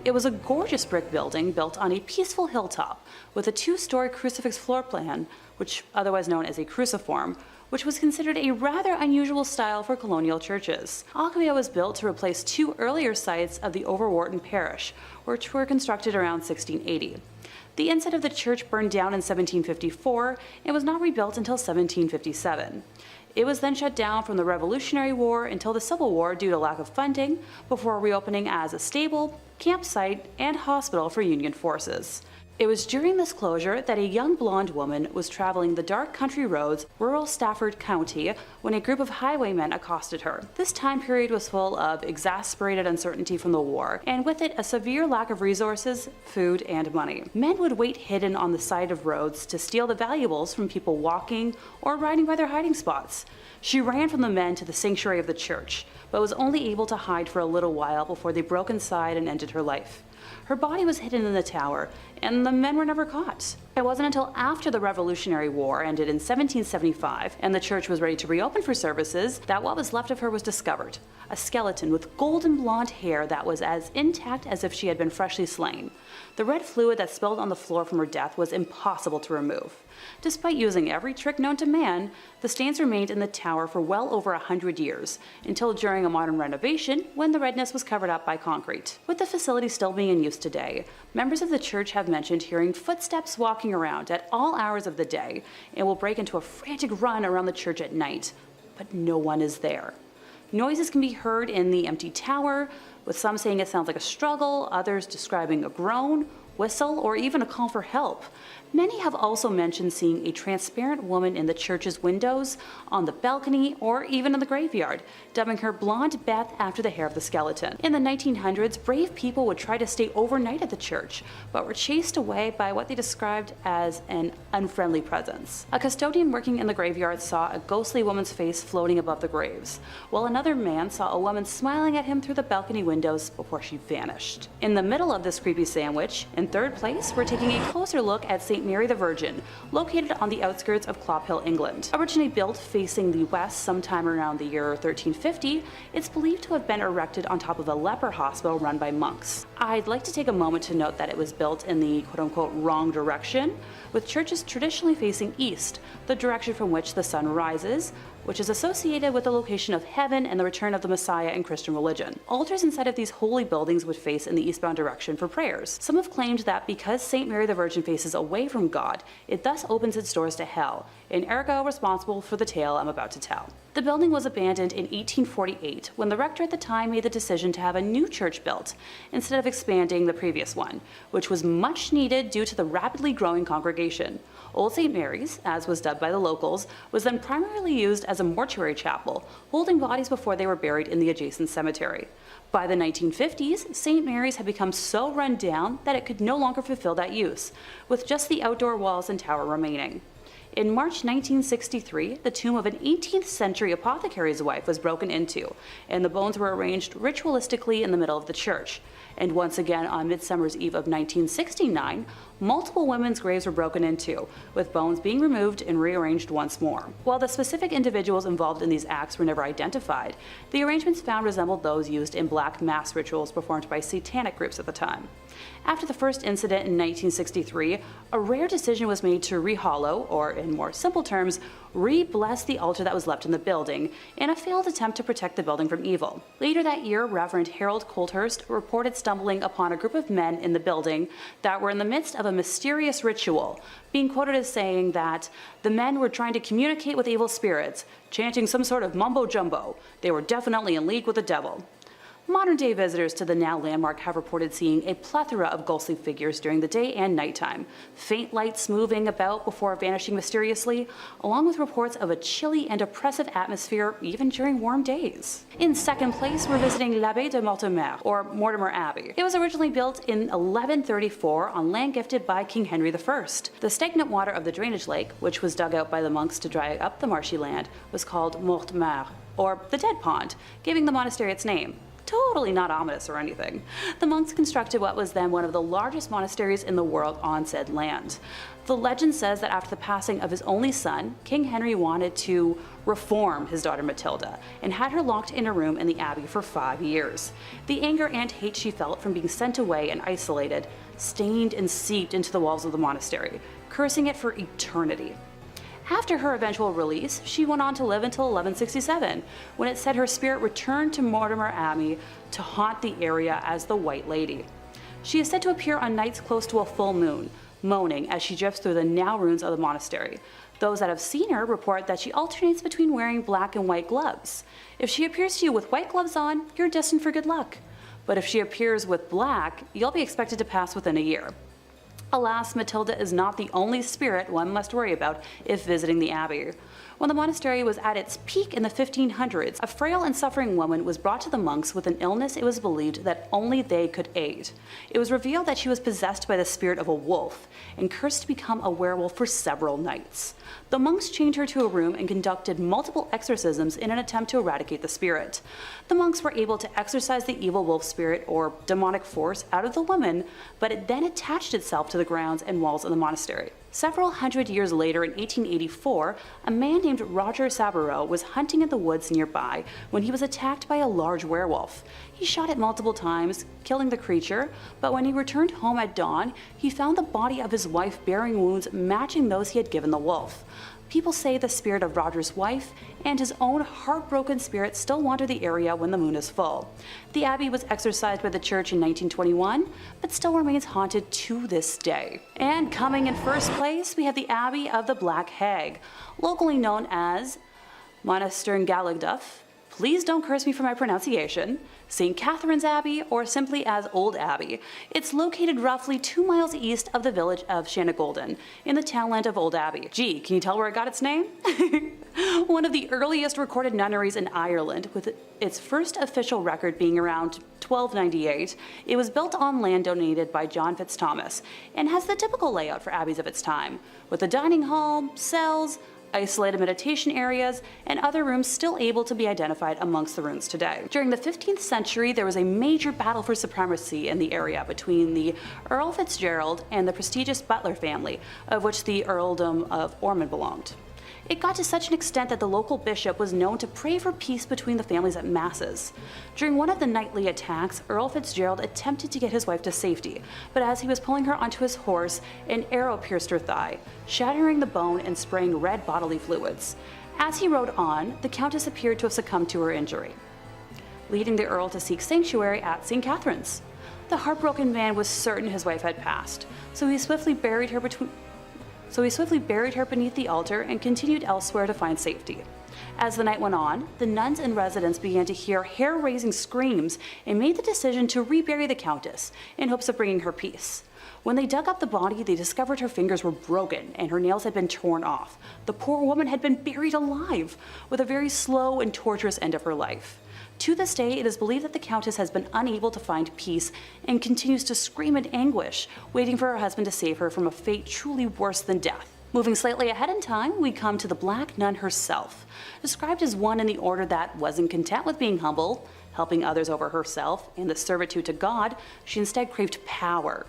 Speaker 4: It was a gorgeous brick building built on a peaceful hilltop with a 2-story crucifix floor plan, which otherwise known as a cruciform, which was considered a rather unusual style for colonial churches. Aquia was built to replace 2 earlier sites of the Overwharton parish, which were constructed around 1680. The inside of the church burned down in 1754 and was not rebuilt until 1757. It was then shut down from the Revolutionary War until the Civil War due to lack of funding, before reopening as a stable, campsite, and hospital for Union forces. It was during this closure that a young blonde woman was traveling the dark country roads, rural Stafford County, when a group of highwaymen accosted her. This time period was full of exasperated uncertainty from the war, and with it a severe lack of resources, food, and money. Men would wait hidden on the side of roads to steal the valuables from people walking or riding by their hiding spots. She ran from the men to the sanctuary of the church, but was only able to hide for a little while before they broke inside and ended her life. Her body was hidden in the tower, and the men were never caught. It wasn't until after the Revolutionary War ended in 1775 and the church was ready to reopen for services that what was left of her was discovered. A skeleton with golden blonde hair that was as intact as if she had been freshly slain. The red fluid that spilled on the floor from her death was impossible to remove. Despite using every trick known to man, the stains remained in the tower for well over 100 years, until during a modern renovation when the redness was covered up by concrete. With the facility still being in use today, members of the church have mentioned hearing footsteps walking around at all hours of the day and will break into a frantic run around the church at night, but no one is there. Noises can be heard in the empty tower, with some saying it sounds like a struggle, others describing a groan, whistle, or even a call for help. Many have also mentioned seeing a transparent woman in the church's windows, on the balcony, or even in the graveyard, dubbing her Blonde Beth after the hair of the skeleton. In the 1900s, brave people would try to stay overnight at the church, but were chased away by what they described as an unfriendly presence. A custodian working in the graveyard saw a ghostly woman's face floating above the graves, while another man saw a woman smiling at him through the balcony windows before she vanished. In the middle of this creepy sandwich, in third place, we're taking a closer look at St. Mary the Virgin, located on the outskirts of Clophill, England. Originally built facing the west sometime around the year 1350, it's believed to have been erected on top of a leper hospital run by monks. I'd like to take a moment to note that it was built in the quote-unquote wrong direction, with churches traditionally facing east, the direction from which the sun rises, which is associated with the location of heaven and the return of the Messiah in Christian religion. Altars inside of these holy buildings would face in the eastbound direction for prayers. Some have claimed that because St. Mary the Virgin faces away from God, it thus opens its doors to hell, and ergo responsible for the tale I'm about to tell. The building was abandoned in 1848 when the rector at the time made the decision to have a new church built, instead of expanding the previous one, which was much needed due to the rapidly growing congregation. Old St. Mary's, as was dubbed by the locals, was then primarily used as a mortuary chapel, holding bodies before they were buried in the adjacent cemetery. By the 1950s, St. Mary's had become so run down that it could no longer fulfill that use, with just the outdoor walls and tower remaining. In March 1963, the tomb of an 18th century apothecary's wife was broken into, and the bones were arranged ritualistically in the middle of the church. And once again, on Midsummer's Eve of 1969, multiple women's graves were broken into, with bones being removed and rearranged once more. While the specific individuals involved in these acts were never identified, the arrangements found resembled those used in black mass rituals performed by satanic groups at the time. After the first incident in 1963, a rare decision was made to rehollow, or in more simple terms, re-bless the altar that was left in the building, in a failed attempt to protect the building from evil. Later that year, Reverend Harold Colthurst reported stumbling upon a group of men in the building that were in the midst of a mysterious ritual, being quoted as saying that the men were trying to communicate with evil spirits, chanting some sort of mumbo-jumbo. They were definitely in league with the devil. Modern-day visitors to the now landmark have reported seeing a plethora of ghostly figures during the day and nighttime, faint lights moving about before vanishing mysteriously, along with reports of a chilly and oppressive atmosphere even during warm days. In second place, we're visiting l'Abbey de Mortimer, or Mortimer Abbey. It was originally built in 1134 on land gifted by King Henry I. The stagnant water of the drainage lake, which was dug out by the monks to dry up the marshy land, was called Mortimer, or the Dead Pond, giving the monastery its name. Totally not ominous or anything. The monks constructed what was then one of the largest monasteries in the world on said land. The legend says that after the passing of his only son, King Henry wanted to reform his daughter Matilda and had her locked in a room in the abbey for 5 years. The anger and hate she felt from being sent away and isolated stained and seeped into the walls of the monastery, cursing it for eternity. After her eventual release, she went on to live until 1167, when it said her spirit returned to Mortimer Abbey to haunt the area as the White Lady. She is said to appear on nights close to a full moon, moaning as she drifts through the now ruins of the monastery. Those that have seen her report that she alternates between wearing black and white gloves. If she appears to you with white gloves on, you're destined for good luck. But if she appears with black, you'll be expected to pass within a year. Alas, Matilda is not the only spirit one must worry about if visiting the abbey. When the monastery was at its peak in the 1500s, a frail and suffering woman was brought to the monks with an illness it was believed that only they could aid. It was revealed that she was possessed by the spirit of a wolf and cursed to become a werewolf for several nights. The monks chained her to a room and conducted multiple exorcisms in an attempt to eradicate the spirit. The monks were able to exorcise the evil wolf spirit or demonic force out of the woman, but it then attached itself to the grounds and walls of the monastery. Several hundred years later, in 1884, a man named Roger Saboureau was hunting in the woods nearby when he was attacked by a large werewolf. He shot it multiple times, killing the creature, but when he returned home at dawn, he found the body of his wife bearing wounds matching those he had given the wolf. People say the spirit of Roger's wife and his own heartbroken spirit still wander the area when the moon is full. The abbey was exorcised by the church in 1921, but still remains haunted to this day. And coming in first place, we have the Abbey of the Black Hag, locally known as Monastergalagduff. Please don't curse me for my pronunciation. St. Catherine's Abbey, or simply as Old Abbey. It's located roughly 2 miles east of the village of Shanagolden, in the townland of Old Abbey. Gee, can you tell where it got its name? One of the earliest recorded nunneries in Ireland, with its first official record being around 1298, it was built on land donated by John Fitzthomas, and has the typical layout for abbeys of its time, with a dining hall, cells, isolated meditation areas, and other rooms still able to be identified amongst the ruins today. During the 15th century, there was a major battle for supremacy in the area between the Earl Fitzgerald and the prestigious Butler family, of which the Earldom of Ormond belonged. It got to such an extent that the local bishop was known to pray for peace between the families at masses. During one of the nightly attacks, Earl Fitzgerald attempted to get his wife to safety, but as he was pulling her onto his horse, an arrow pierced her thigh, shattering the bone and spraying red bodily fluids. As he rode on, the Countess appeared to have succumbed to her injury, leading the Earl to seek sanctuary at St. Catherine's. The heartbroken man was certain his wife had passed, so he swiftly buried her beneath the altar and continued elsewhere to find safety. As the night went on, the nuns and residents began to hear hair-raising screams and made the decision to rebury the Countess in hopes of bringing her peace. When they dug up the body, they discovered her fingers were broken and her nails had been torn off. The poor woman had been buried alive, with a very slow and torturous end of her life. To this day, it is believed that the Countess has been unable to find peace and continues to scream in anguish, waiting for her husband to save her from a fate truly worse than death. Moving slightly ahead in time, we come to the Black Nun herself. Described as one in the order that wasn't content with being humble, helping others over herself, and the servitude to God, she instead craved power.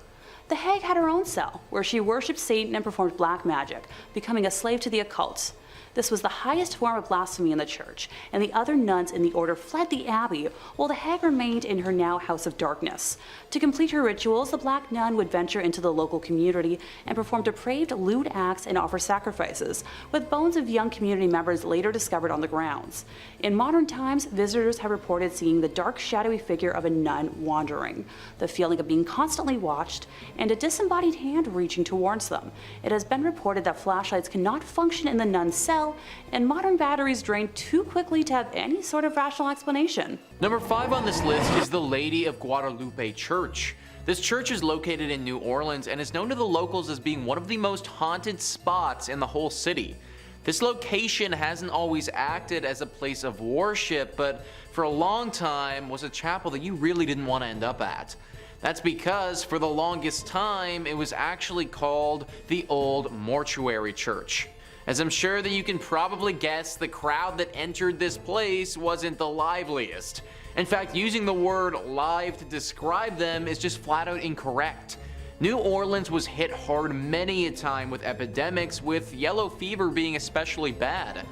Speaker 4: The hag had her own cell, where she worshipped Satan and performed black magic, becoming a slave to the occult. This was the highest form of blasphemy in the church, and the other nuns in the order fled the abbey, while the hag remained in her now house of darkness. To complete her rituals, the Black Nun would venture into the local community and perform depraved, lewd acts and offer sacrifices, with bones of young community members later discovered on the grounds. In modern times, visitors have reported seeing the dark, shadowy figure of a nun wandering, the feeling of being constantly watched, and a disembodied hand reaching towards them. It has been reported that flashlights cannot function in the nun's cell, and modern batteries drain too quickly to have any sort of rational explanation.
Speaker 3: Number 5 on this list is the Lady of Guadalupe Church. This church is located in New Orleans and is known to the locals as being one of the most haunted spots in the whole city. This location hasn't always acted as a place of worship, but for a long time was a chapel that you really didn't want to end up at. That's because for the longest time it was actually called the Old Mortuary Church. As I'm sure that you can probably guess, the crowd that entered this place wasn't the liveliest. In fact, using the word live to describe them is just flat out incorrect. New Orleans was hit hard many a time with epidemics, with yellow fever being especially bad.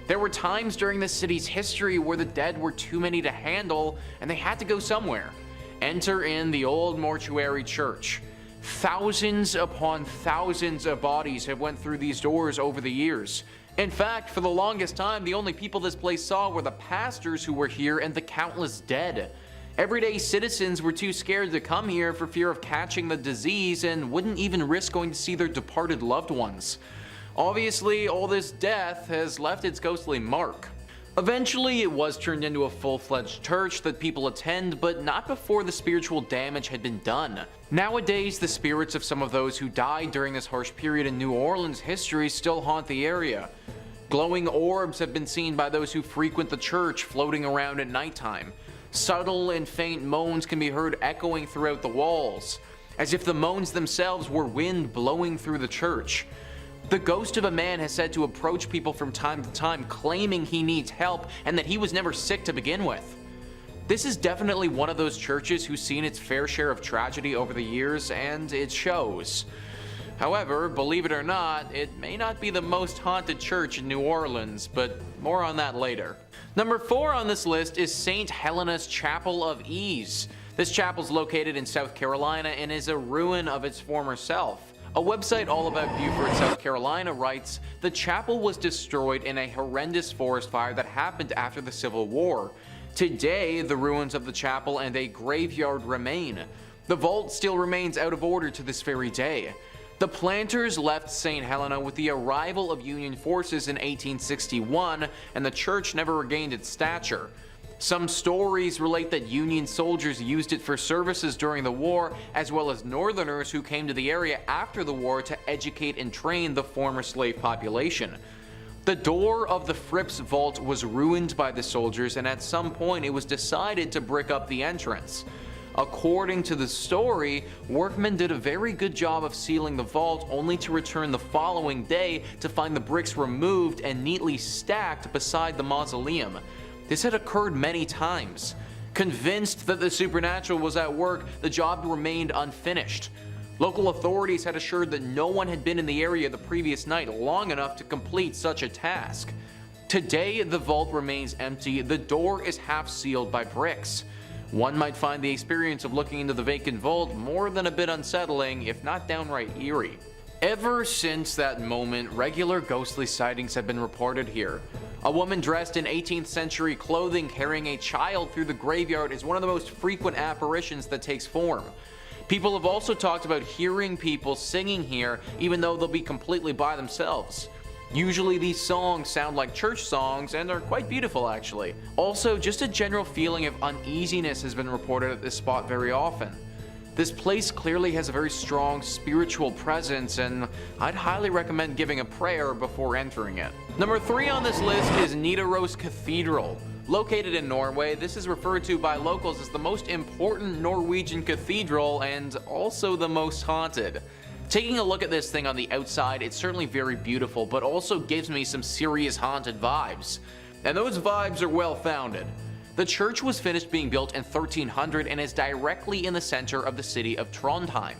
Speaker 3: There were times during the city's history where the dead were too many to handle and they had to go somewhere. Enter in the Old Mortuary Church. Thousands upon thousands of bodies have went through these doors over the years. In fact, for the longest time, the only people this place saw were the pastors who were here and the countless dead. Everyday citizens were too scared to come here for fear of catching the disease and wouldn't even risk going to see their departed loved ones. Obviously, all this death has left its ghostly mark. Eventually, it was turned into a full-fledged church that people attend, but not before the spiritual damage had been done. Nowadays, the spirits of some of those who died during this harsh period in New Orleans history still haunt the area. Glowing orbs have been seen by those who frequent the church, floating around at nighttime. Subtle and faint moans can be heard echoing throughout the walls, as if the moans themselves were wind blowing through the church. The ghost of a man has said to approach people from time to time, claiming he needs help and that he was never sick to begin with. This is definitely one of those churches who's seen its fair share of tragedy over the years, and it shows. However, believe it or not, it may not be the most haunted church in New Orleans, but more on that later. Number 4 on this list is St. Helena's Chapel of Ease. This chapel is located in South Carolina and is a ruin of its former self. A website all about Beaufort, South Carolina writes, "The chapel was destroyed in a horrendous forest fire that happened after the Civil War. Today, the ruins of the chapel and a graveyard remain. The vault still remains out of order to this very day. The planters left St. Helena with the arrival of Union forces in 1861, and the church never regained its stature. Some stories relate that Union soldiers used it for services during the war, as well as Northerners who came to the area after the war to educate and train the former slave population. The door of the Fripp's vault was ruined by the soldiers, and at some point it was decided to brick up the entrance. According to the story, workmen did a very good job of sealing the vault, only to return the following day to find the bricks removed and neatly stacked beside the mausoleum. This had occurred many times. Convinced that the supernatural was at work, the job remained unfinished. Local authorities had assured that no one had been in the area the previous night long enough to complete such a task. Today, the vault remains empty. The door is half sealed by bricks. One might find the experience of looking into the vacant vault more than a bit unsettling, if not downright eerie. Ever since that moment, regular ghostly sightings have been reported here. A woman dressed in 18th century clothing carrying a child through the graveyard is one of the most frequent apparitions that takes form. People have also talked about hearing people singing here, even though they'll be completely by themselves. Usually these songs sound like church songs and are quite beautiful actually. Also, just a general feeling of uneasiness has been reported at this spot very often. This place clearly has a very strong spiritual presence, and I'd highly recommend giving a prayer before entering it. Number 3 on this list is Nidaros Cathedral. Located in Norway, this is referred to by locals as the most important Norwegian cathedral and also the most haunted. Taking a look at this thing on the outside, it's certainly very beautiful, but also gives me some serious haunted vibes. And those vibes are well founded. The church was finished being built in 1300 and is directly in the center of the city of Trondheim.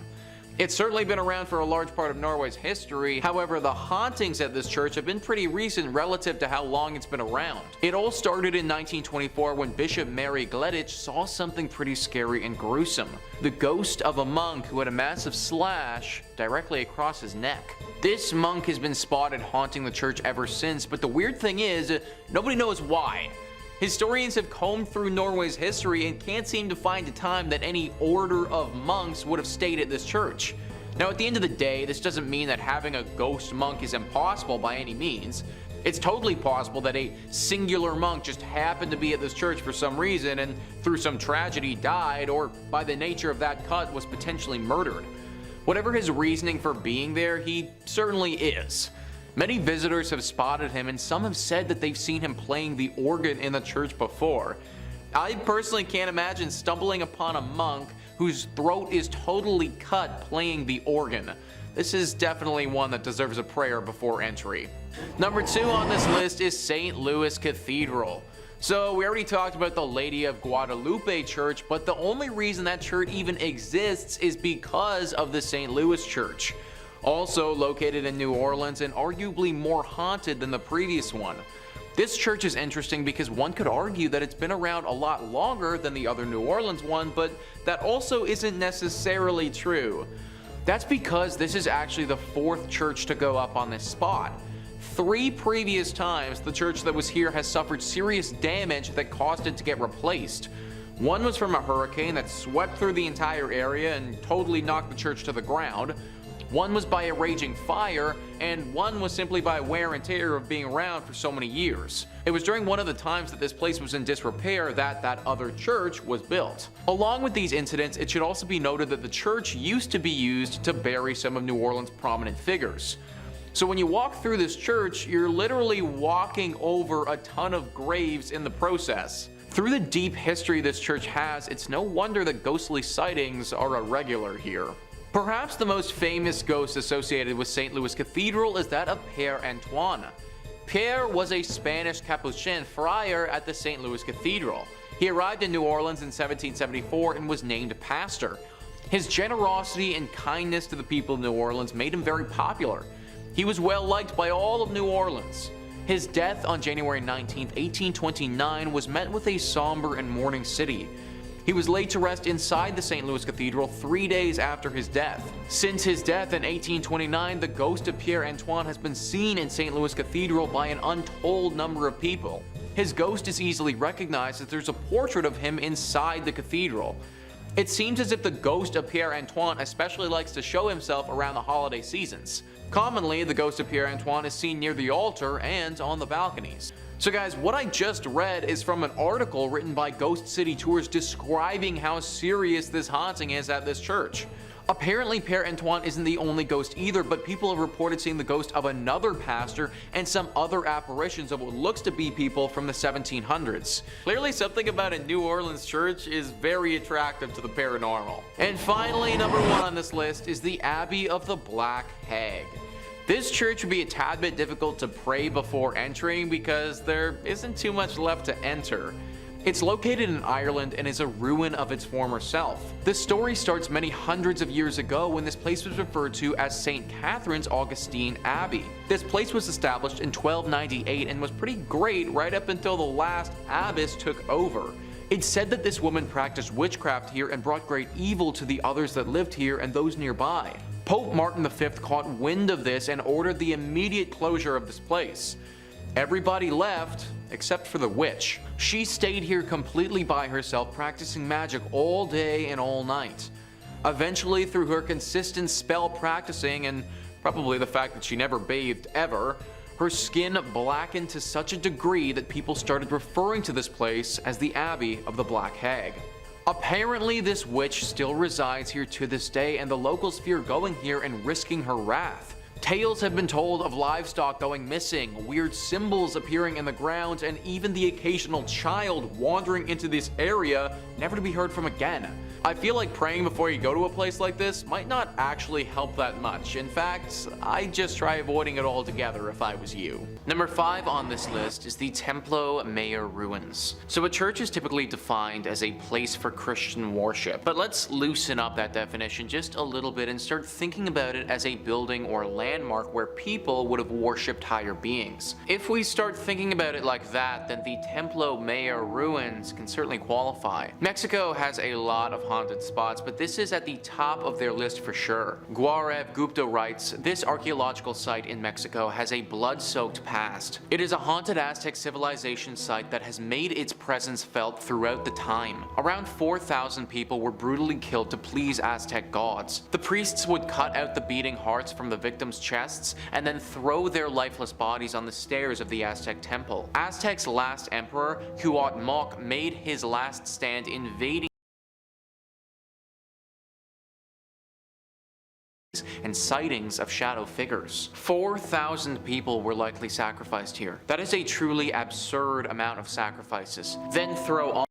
Speaker 3: It's certainly been around for a large part of Norway's history, however the hauntings at this church have been pretty recent relative to how long it's been around. It all started in 1924 when Bishop Mary Gleditsch saw something pretty scary and gruesome. The ghost of a monk who had a massive slash directly across his neck. This monk has been spotted haunting the church ever since, but the weird thing is, nobody knows why. Historians have combed through Norway's history and can't seem to find a time that any order of monks would have stayed at this church. Now, at the end of the day, this doesn't mean that having a ghost monk is impossible by any means. It's totally possible that a singular monk just happened to be at this church for some reason and through some tragedy died, or by the nature of that cut was potentially murdered. Whatever his reasoning for being there, he certainly is. Many visitors have spotted him, and some have said that they've seen him playing the organ in the church before. I personally can't imagine stumbling upon a monk whose throat is totally cut playing the organ. This is definitely one that deserves a prayer before entry. Number 2 on this list is St. Louis Cathedral. So we already talked about the Lady of Guadalupe Church, but the only reason that church even exists is because of the St. Louis Church. Also located in New Orleans and arguably more haunted than the previous one. This church is interesting because one could argue that it's been around a lot longer than the other New Orleans one, but that also isn't necessarily true. That's because this is actually the 4th church to go up on this spot. 3 previous times the church that was here has suffered serious damage that caused it to get replaced. One was from a hurricane that swept through the entire area and totally knocked the church to the ground. One was by a raging fire, and one was simply by wear and tear of being around for so many years. It was during one of the times that this place was in disrepair that that other church was built. Along with these incidents, it should also be noted that the church used to be used to bury some of New Orleans' prominent figures. So when you walk through this church, you're literally walking over a ton of graves in the process. Through the deep history this church has, it's no wonder that ghostly sightings are a regular here. Perhaps the most famous ghost associated with St. Louis Cathedral is that of Père Antoine. Pierre was a Spanish Capuchin friar at the St. Louis Cathedral. He arrived in New Orleans in 1774 and was named pastor. His generosity and kindness to the people of New Orleans made him very popular. He was well liked by all of New Orleans. His death on January 19, 1829 was met with a somber and mourning city. He was laid to rest inside the St. Louis Cathedral 3 days after his death. Since his death in 1829, the ghost of Père Antoine has been seen in St. Louis Cathedral by an untold number of people. His ghost is easily recognized as there's a portrait of him inside the cathedral. It seems as if the ghost of Père Antoine especially likes to show himself around the holiday seasons. Commonly, the ghost of Père Antoine is seen near the altar and on the balconies. So guys, what I just read is from an article written by Ghost City Tours describing how serious this haunting is at this church. Apparently, Père Antoine isn't the only ghost either, but people have reported seeing the ghost of another pastor and some other apparitions of what looks to be people from the 1700s. Clearly, something about a New Orleans church is very attractive to the paranormal. And finally, number 1 on this list is the Abbey of the Black Hag. This church would be a tad bit difficult to pray before entering because there isn't too much left to enter. It's located in Ireland and is a ruin of its former self. The story starts many hundreds of years ago when this place was referred to as St. Catherine's Augustine Abbey. This place was established in 1298 and was pretty great right up until the last abbess took over. It's said that this woman practiced witchcraft here and brought great evil to the others that lived here and those nearby. Pope Martin V caught wind of this and ordered the immediate closure of this place. Everybody left, except for the witch. She stayed here completely by herself, practicing magic all day and all night. Eventually, through her consistent spell practicing and probably the fact that she never bathed ever, her skin blackened to such a degree that people started referring to this place as the Abbey of the Black Hag. Apparently, this witch still resides here to this day, and the locals fear going here and risking her wrath. Tales have been told of livestock going missing, weird symbols appearing in the ground, and even the occasional child wandering into this area never to be heard from again. I feel like praying before you go to a place like this might not actually help that much. In fact, I'd just try avoiding it altogether if I was you. Number 5 on this list is the Templo Mayor ruins. So a church is typically defined as a place for Christian worship, but let's loosen up that definition just a little bit and start thinking about it as a building or landmark where people would have worshipped higher beings. If we start thinking about it like that, then the Templo Mayor ruins can certainly qualify. Mexico has a lot of haunted spots, but this is at the top of their list for sure. Gaurav Gupta writes, this archaeological site in Mexico has a blood-soaked past. It is a haunted Aztec civilization site that has made its presence felt throughout the time. Around 4,000 people were brutally killed to please Aztec gods. The priests would cut out the beating hearts from the victims' chests and then throw their lifeless bodies on the stairs of the Aztec temple. Aztec's last emperor, Cuauhtémoc, made his last stand invading and sightings of shadow figures. 4,000 people were likely sacrificed here. That is a truly absurd amount of sacrifices. Then throw on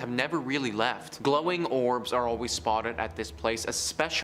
Speaker 3: have never really left. Glowing orbs are always spotted at this place, especially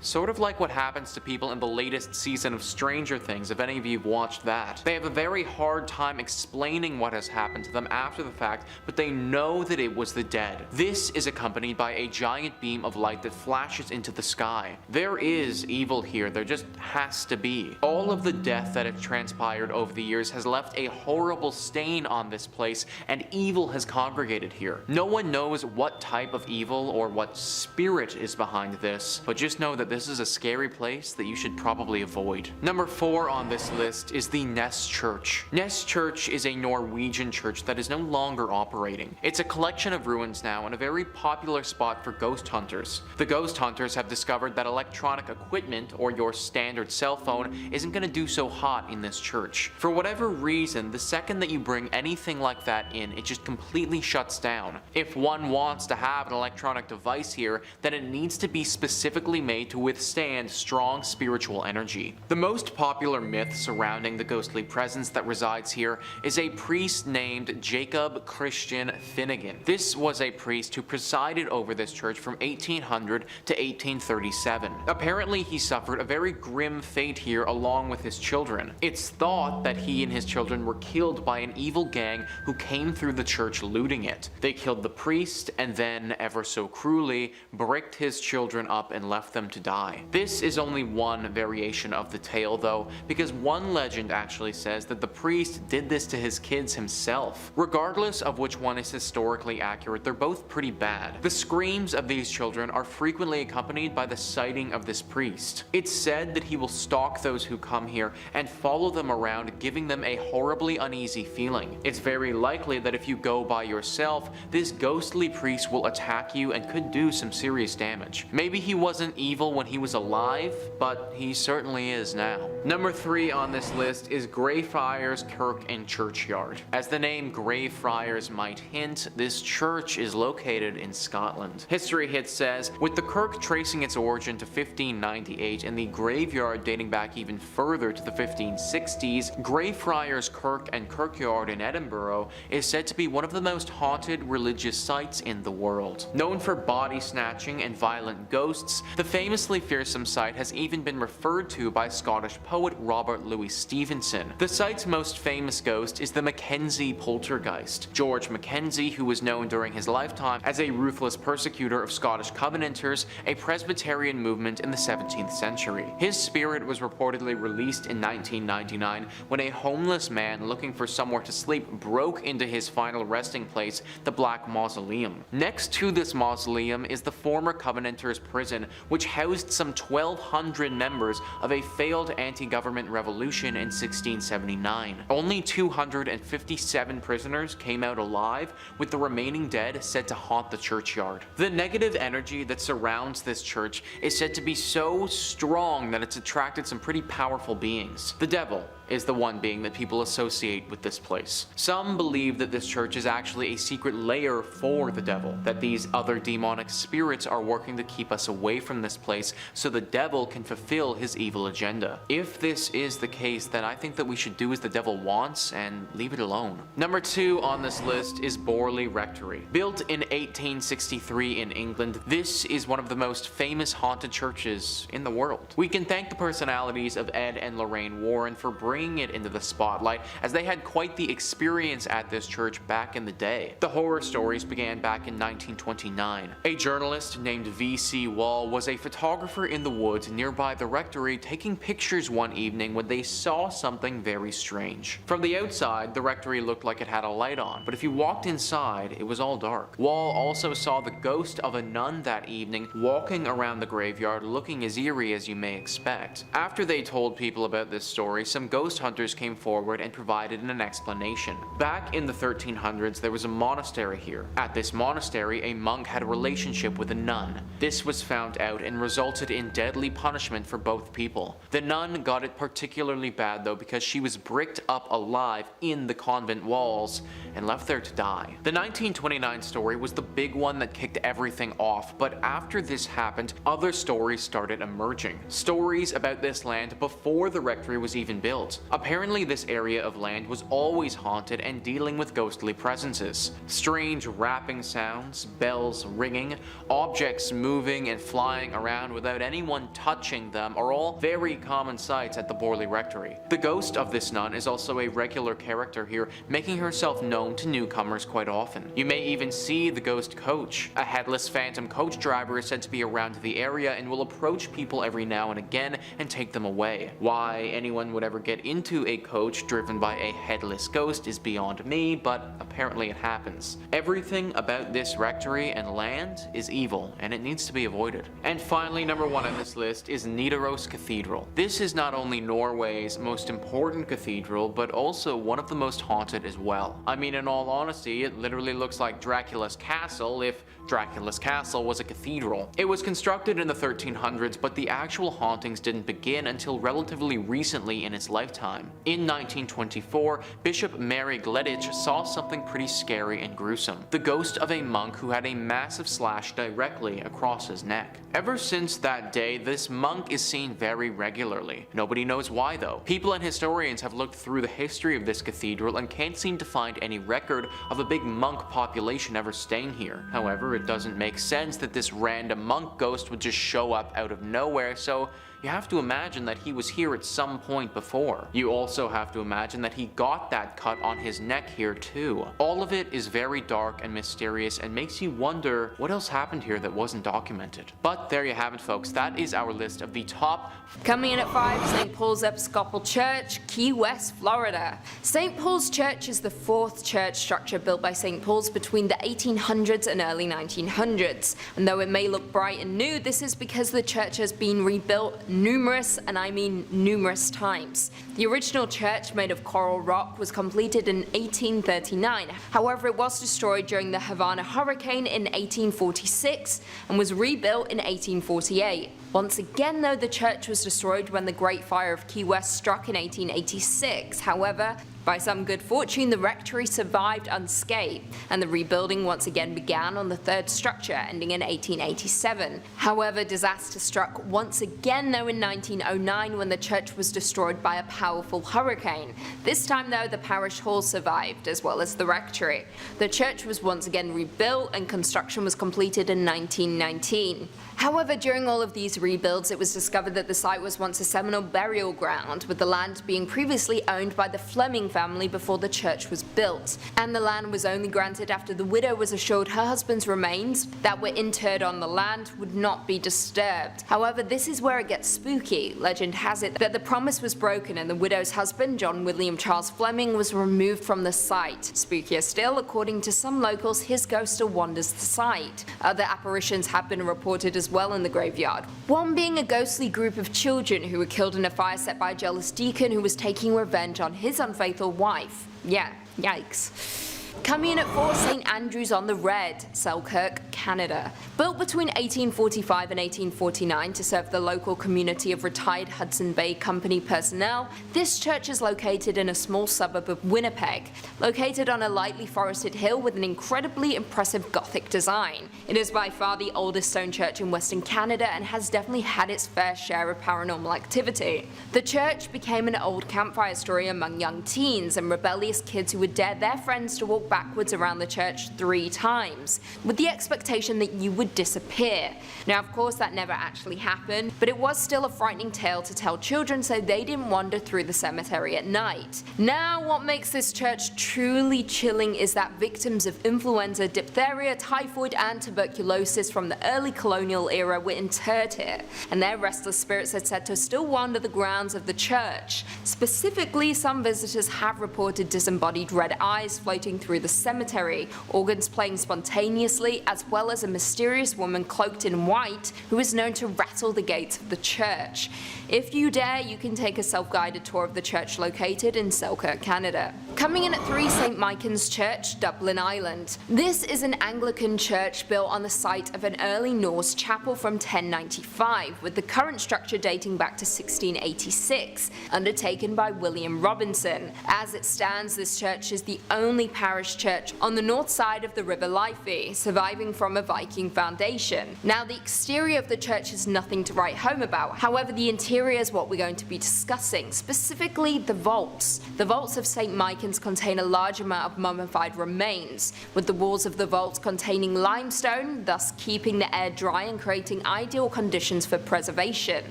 Speaker 3: sort of like what happens to people in the latest season of Stranger Things, if any of you have watched that. They have a very hard time explaining what has happened to them after the fact, but they know that it was the dead. This is accompanied by a giant beam of light that flashes into the sky. There is evil here, there just has to be. All of the death that has transpired over the years has left a horrible stain on this place, and evil has congregated here. No one knows what type of evil or what spirit is behind this, but just just know that this is a scary place that you should probably avoid. Number 4 on this list is the Ness Church. Ness Church is a Norwegian church that is no longer operating. It's a collection of ruins now and a very popular spot for ghost hunters. The ghost hunters have discovered that electronic equipment, or your standard cell phone, isn't going to do so hot in this church. For whatever reason, the second that you bring anything like that in, it just completely shuts down. If one wants to have an electronic device here, then it needs to be specifically made to withstand strong spiritual energy. The most popular myth surrounding the ghostly presence that resides here is a priest named Jacob Christian Finnegan. This was a priest who presided over this church from 1800 to 1837. Apparently, he suffered a very grim fate here along with his children. It's thought that he and his children were killed by an evil gang who came through the church looting it. They killed the priest and then, ever so cruelly, bricked his children up and left them to die. This is only one variation of the tale though, because one legend actually says that the priest did this to his kids himself. Regardless of which one is historically accurate, they're both pretty bad. The screams of these children are frequently accompanied by the sighting of this priest. It's said that he will stalk those who come here and follow them around, giving them a horribly uneasy feeling. It's very likely that if you go by yourself, this ghostly priest will attack you and could do some serious damage. Maybe he wasn't evil when he was alive, but he certainly is now. Number 3 on this list is Greyfriars Kirk and Churchyard. As the name Greyfriars might hint, this church is located in Scotland. History Hit says, with the kirk tracing its origin to 1598 and the graveyard dating back even further to the 1560s, Greyfriars Kirk and Kirkyard in Edinburgh is said to be one of the most haunted religious sites in the world. Known for body snatching and violent ghosts, the famously fearsome site has even been referred to by Scottish poet Robert Louis Stevenson. The site's most famous ghost is the Mackenzie poltergeist. George Mackenzie, who was known during his lifetime as a ruthless persecutor of Scottish Covenanters, a Presbyterian movement in the 17th century. His spirit was reportedly released in 1999 when a homeless man looking for somewhere to sleep broke into his final resting place, the Black Mausoleum. Next to this mausoleum is the former Covenanters prison, which housed some 1,200 members of a failed anti-government revolution in 1679. Only 257 prisoners came out alive, with the remaining dead said to haunt the churchyard. The negative energy that surrounds this church is said to be so strong that it's attracted some pretty powerful beings. The devil is the one being that people associate with this place. Some believe that this church is actually a secret lair for the devil, that these other demonic spirits are working to keep us away from this place so the devil can fulfill his evil agenda. If this is the case, then I think that we should do as the devil wants and leave it alone. Number 2 on this list is Borley Rectory. Built in 1863 in England, this is one of the most famous haunted churches in the world. We can thank the personalities of Ed and Lorraine Warren for bringing it into the spotlight, as they had quite the experience at this church back in the day. The horror stories began back in 1929. A journalist named V.C. Wall was a photographer in the woods nearby the rectory taking pictures one evening when they saw something very strange. From the outside, the rectory looked like it had a light on, but if you walked inside, it was all dark. Wall also saw the ghost of a nun that evening walking around the graveyard looking as eerie as you may expect. After they told people about this story, some ghost hunters came forward and provided an explanation. Back in the 1300s, there was a monastery here. At this monastery, a monk had a relationship with a nun. This was found out and resulted in deadly punishment for both people. The nun got it particularly bad though, because she was bricked up alive in the convent walls and left there to die. The 1929 story was the big one that kicked everything off, but after this happened, other stories started emerging. Stories about this land before the rectory was even built. Apparently this area of land was always haunted and dealing with ghostly presences. Strange rapping sounds, bells ringing, objects moving and flying around without anyone touching them are all very common sights at the Borley Rectory. The ghost of this nun is also a regular character here, making herself known to newcomers quite often. You may even see the ghost coach. A headless phantom coach driver is said to be around the area and will approach people every now and again and take them away. Why anyone would ever get
Speaker 2: it into a coach driven by a headless ghost is beyond me, but apparently it happens. Everything about this rectory and land is evil, and it needs to be avoided. And finally, number 1 on this list is Nidaros Cathedral. This is not only Norway's most important cathedral, but also one of the most haunted as well. I mean, in all honesty, it literally looks like Dracula's castle if Dracula's castle was a cathedral. It was constructed in the 1300s, but the actual hauntings didn't begin until relatively recently in its lifetime. In 1924, Bishop Mary Gleditch saw something pretty scary and gruesome: the ghost of a monk who had a massive slash directly across his neck. Ever since that day, this monk is seen very regularly. Nobody knows why though. People and historians have looked through the history of this cathedral and can't seem to find any record of a big monk population ever staying here. However, it doesn't make sense that this random monk ghost would just show up out of nowhere, so you have to imagine that he was here at some point before. You also have to imagine that he got that cut on his neck here too. All of it is very dark and mysterious and makes you wonder what else happened here that wasn't documented. But there you have it, folks. That is our list of the top.
Speaker 1: Coming in at 5, St. Paul's Episcopal Church, Key West, Florida. St. Paul's Church is the 4th church structure built by St. Paul's between the 1800s and early 1900s. And though it may look bright and new, this is because the church has been rebuilt numerous, and I mean numerous times. The original church, made of coral rock, was completed in 1839. However, it was destroyed during the Havana hurricane in 1846 and was rebuilt in 1848. Once again though, the church was destroyed when the Great Fire of Key West struck in 1886. However, by some good fortune, the rectory survived unscathed, and the rebuilding once again began on the 3rd structure, ending in 1887. However, disaster struck once again though in 1909 when the church was destroyed by a powerful hurricane. This time though, the parish hall survived, as well as the rectory. The church was once again rebuilt and construction was completed in 1919. However, during all of these rebuilds, it was discovered that the site was once a Seminole burial ground, with the land being previously owned by the Fleming family before the church was built, and the land was only granted after the widow was assured her husband's remains that were interred on the land would not be disturbed. However, this is where it gets spooky. Legend has it that the promise was broken and the widow's husband, John William Charles Fleming, was removed from the site. Spookier still, according to some locals, his ghost still wanders the site. Other apparitions have been reported as well in the graveyard, one being a ghostly group of children who were killed in a fire set by a jealous deacon who was taking revenge on his unfaithful wife. Yeah, yikes. Coming in at 4, St. Andrew's on the Red, Selkirk, Canada. Built between 1845 and 1849 to serve the local community of retired Hudson Bay Company personnel, this church is located in a small suburb of Winnipeg, located on a lightly forested hill with an incredibly impressive Gothic design. It is by far the oldest stone church in Western Canada and has definitely had its fair share of paranormal activity. The church became an old campfire story among young teens and rebellious kids who would dare their friends to walk backwards around the church 3 times, with the expectation that you would disappear. Now, of course, that never actually happened, but it was still a frightening tale to tell children so they didn't wander through the cemetery at night. Now, what makes this church truly chilling is that victims of influenza, diphtheria, typhoid, and tuberculosis from the early colonial era were interred here, and their restless spirits are said to still wander the grounds of the church. Specifically, some visitors have reported disembodied red eyes floating through the cemetery, organs playing spontaneously, as well as a mysterious woman cloaked in white who is known to rattle the gates of the church. If you dare, you can take a self-guided tour of the church located in Selkirk, Canada. Coming in at 3, St. Michans Church, Dublin, Ireland. This is an Anglican church built on the site of an early Norse chapel from 1095, with the current structure dating back to 1686, undertaken by William Robinson. As it stands, this church is the only parish church on the north side of the River Liffey, surviving from a Viking foundation. Now, the exterior of the church is nothing to write home about, however the interior is what we're going to be discussing, specifically the vaults. The vaults of St. Michans contain a large amount of mummified remains, with the walls of the vaults containing limestone, thus keeping the air dry and creating ideal conditions for preservation.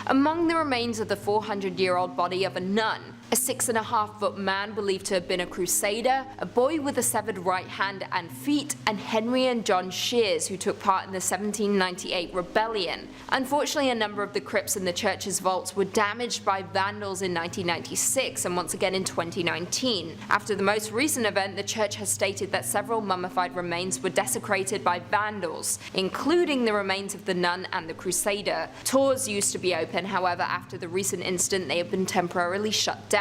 Speaker 1: Among the remains of the 400-year-old body of a nun, a 6.5-foot man believed to have been a crusader, a boy with a severed right hand and feet, and Henry and John Shears, who took part in the 1798 rebellion. Unfortunately, a number of the crypts in the church's vaults were damaged by vandals in 1996 and once again in 2019. After the most recent event, the church has stated that several mummified remains were desecrated by vandals, including the remains of the nun and the crusader. Tours used to be open, however, after the recent incident they have been temporarily shut down.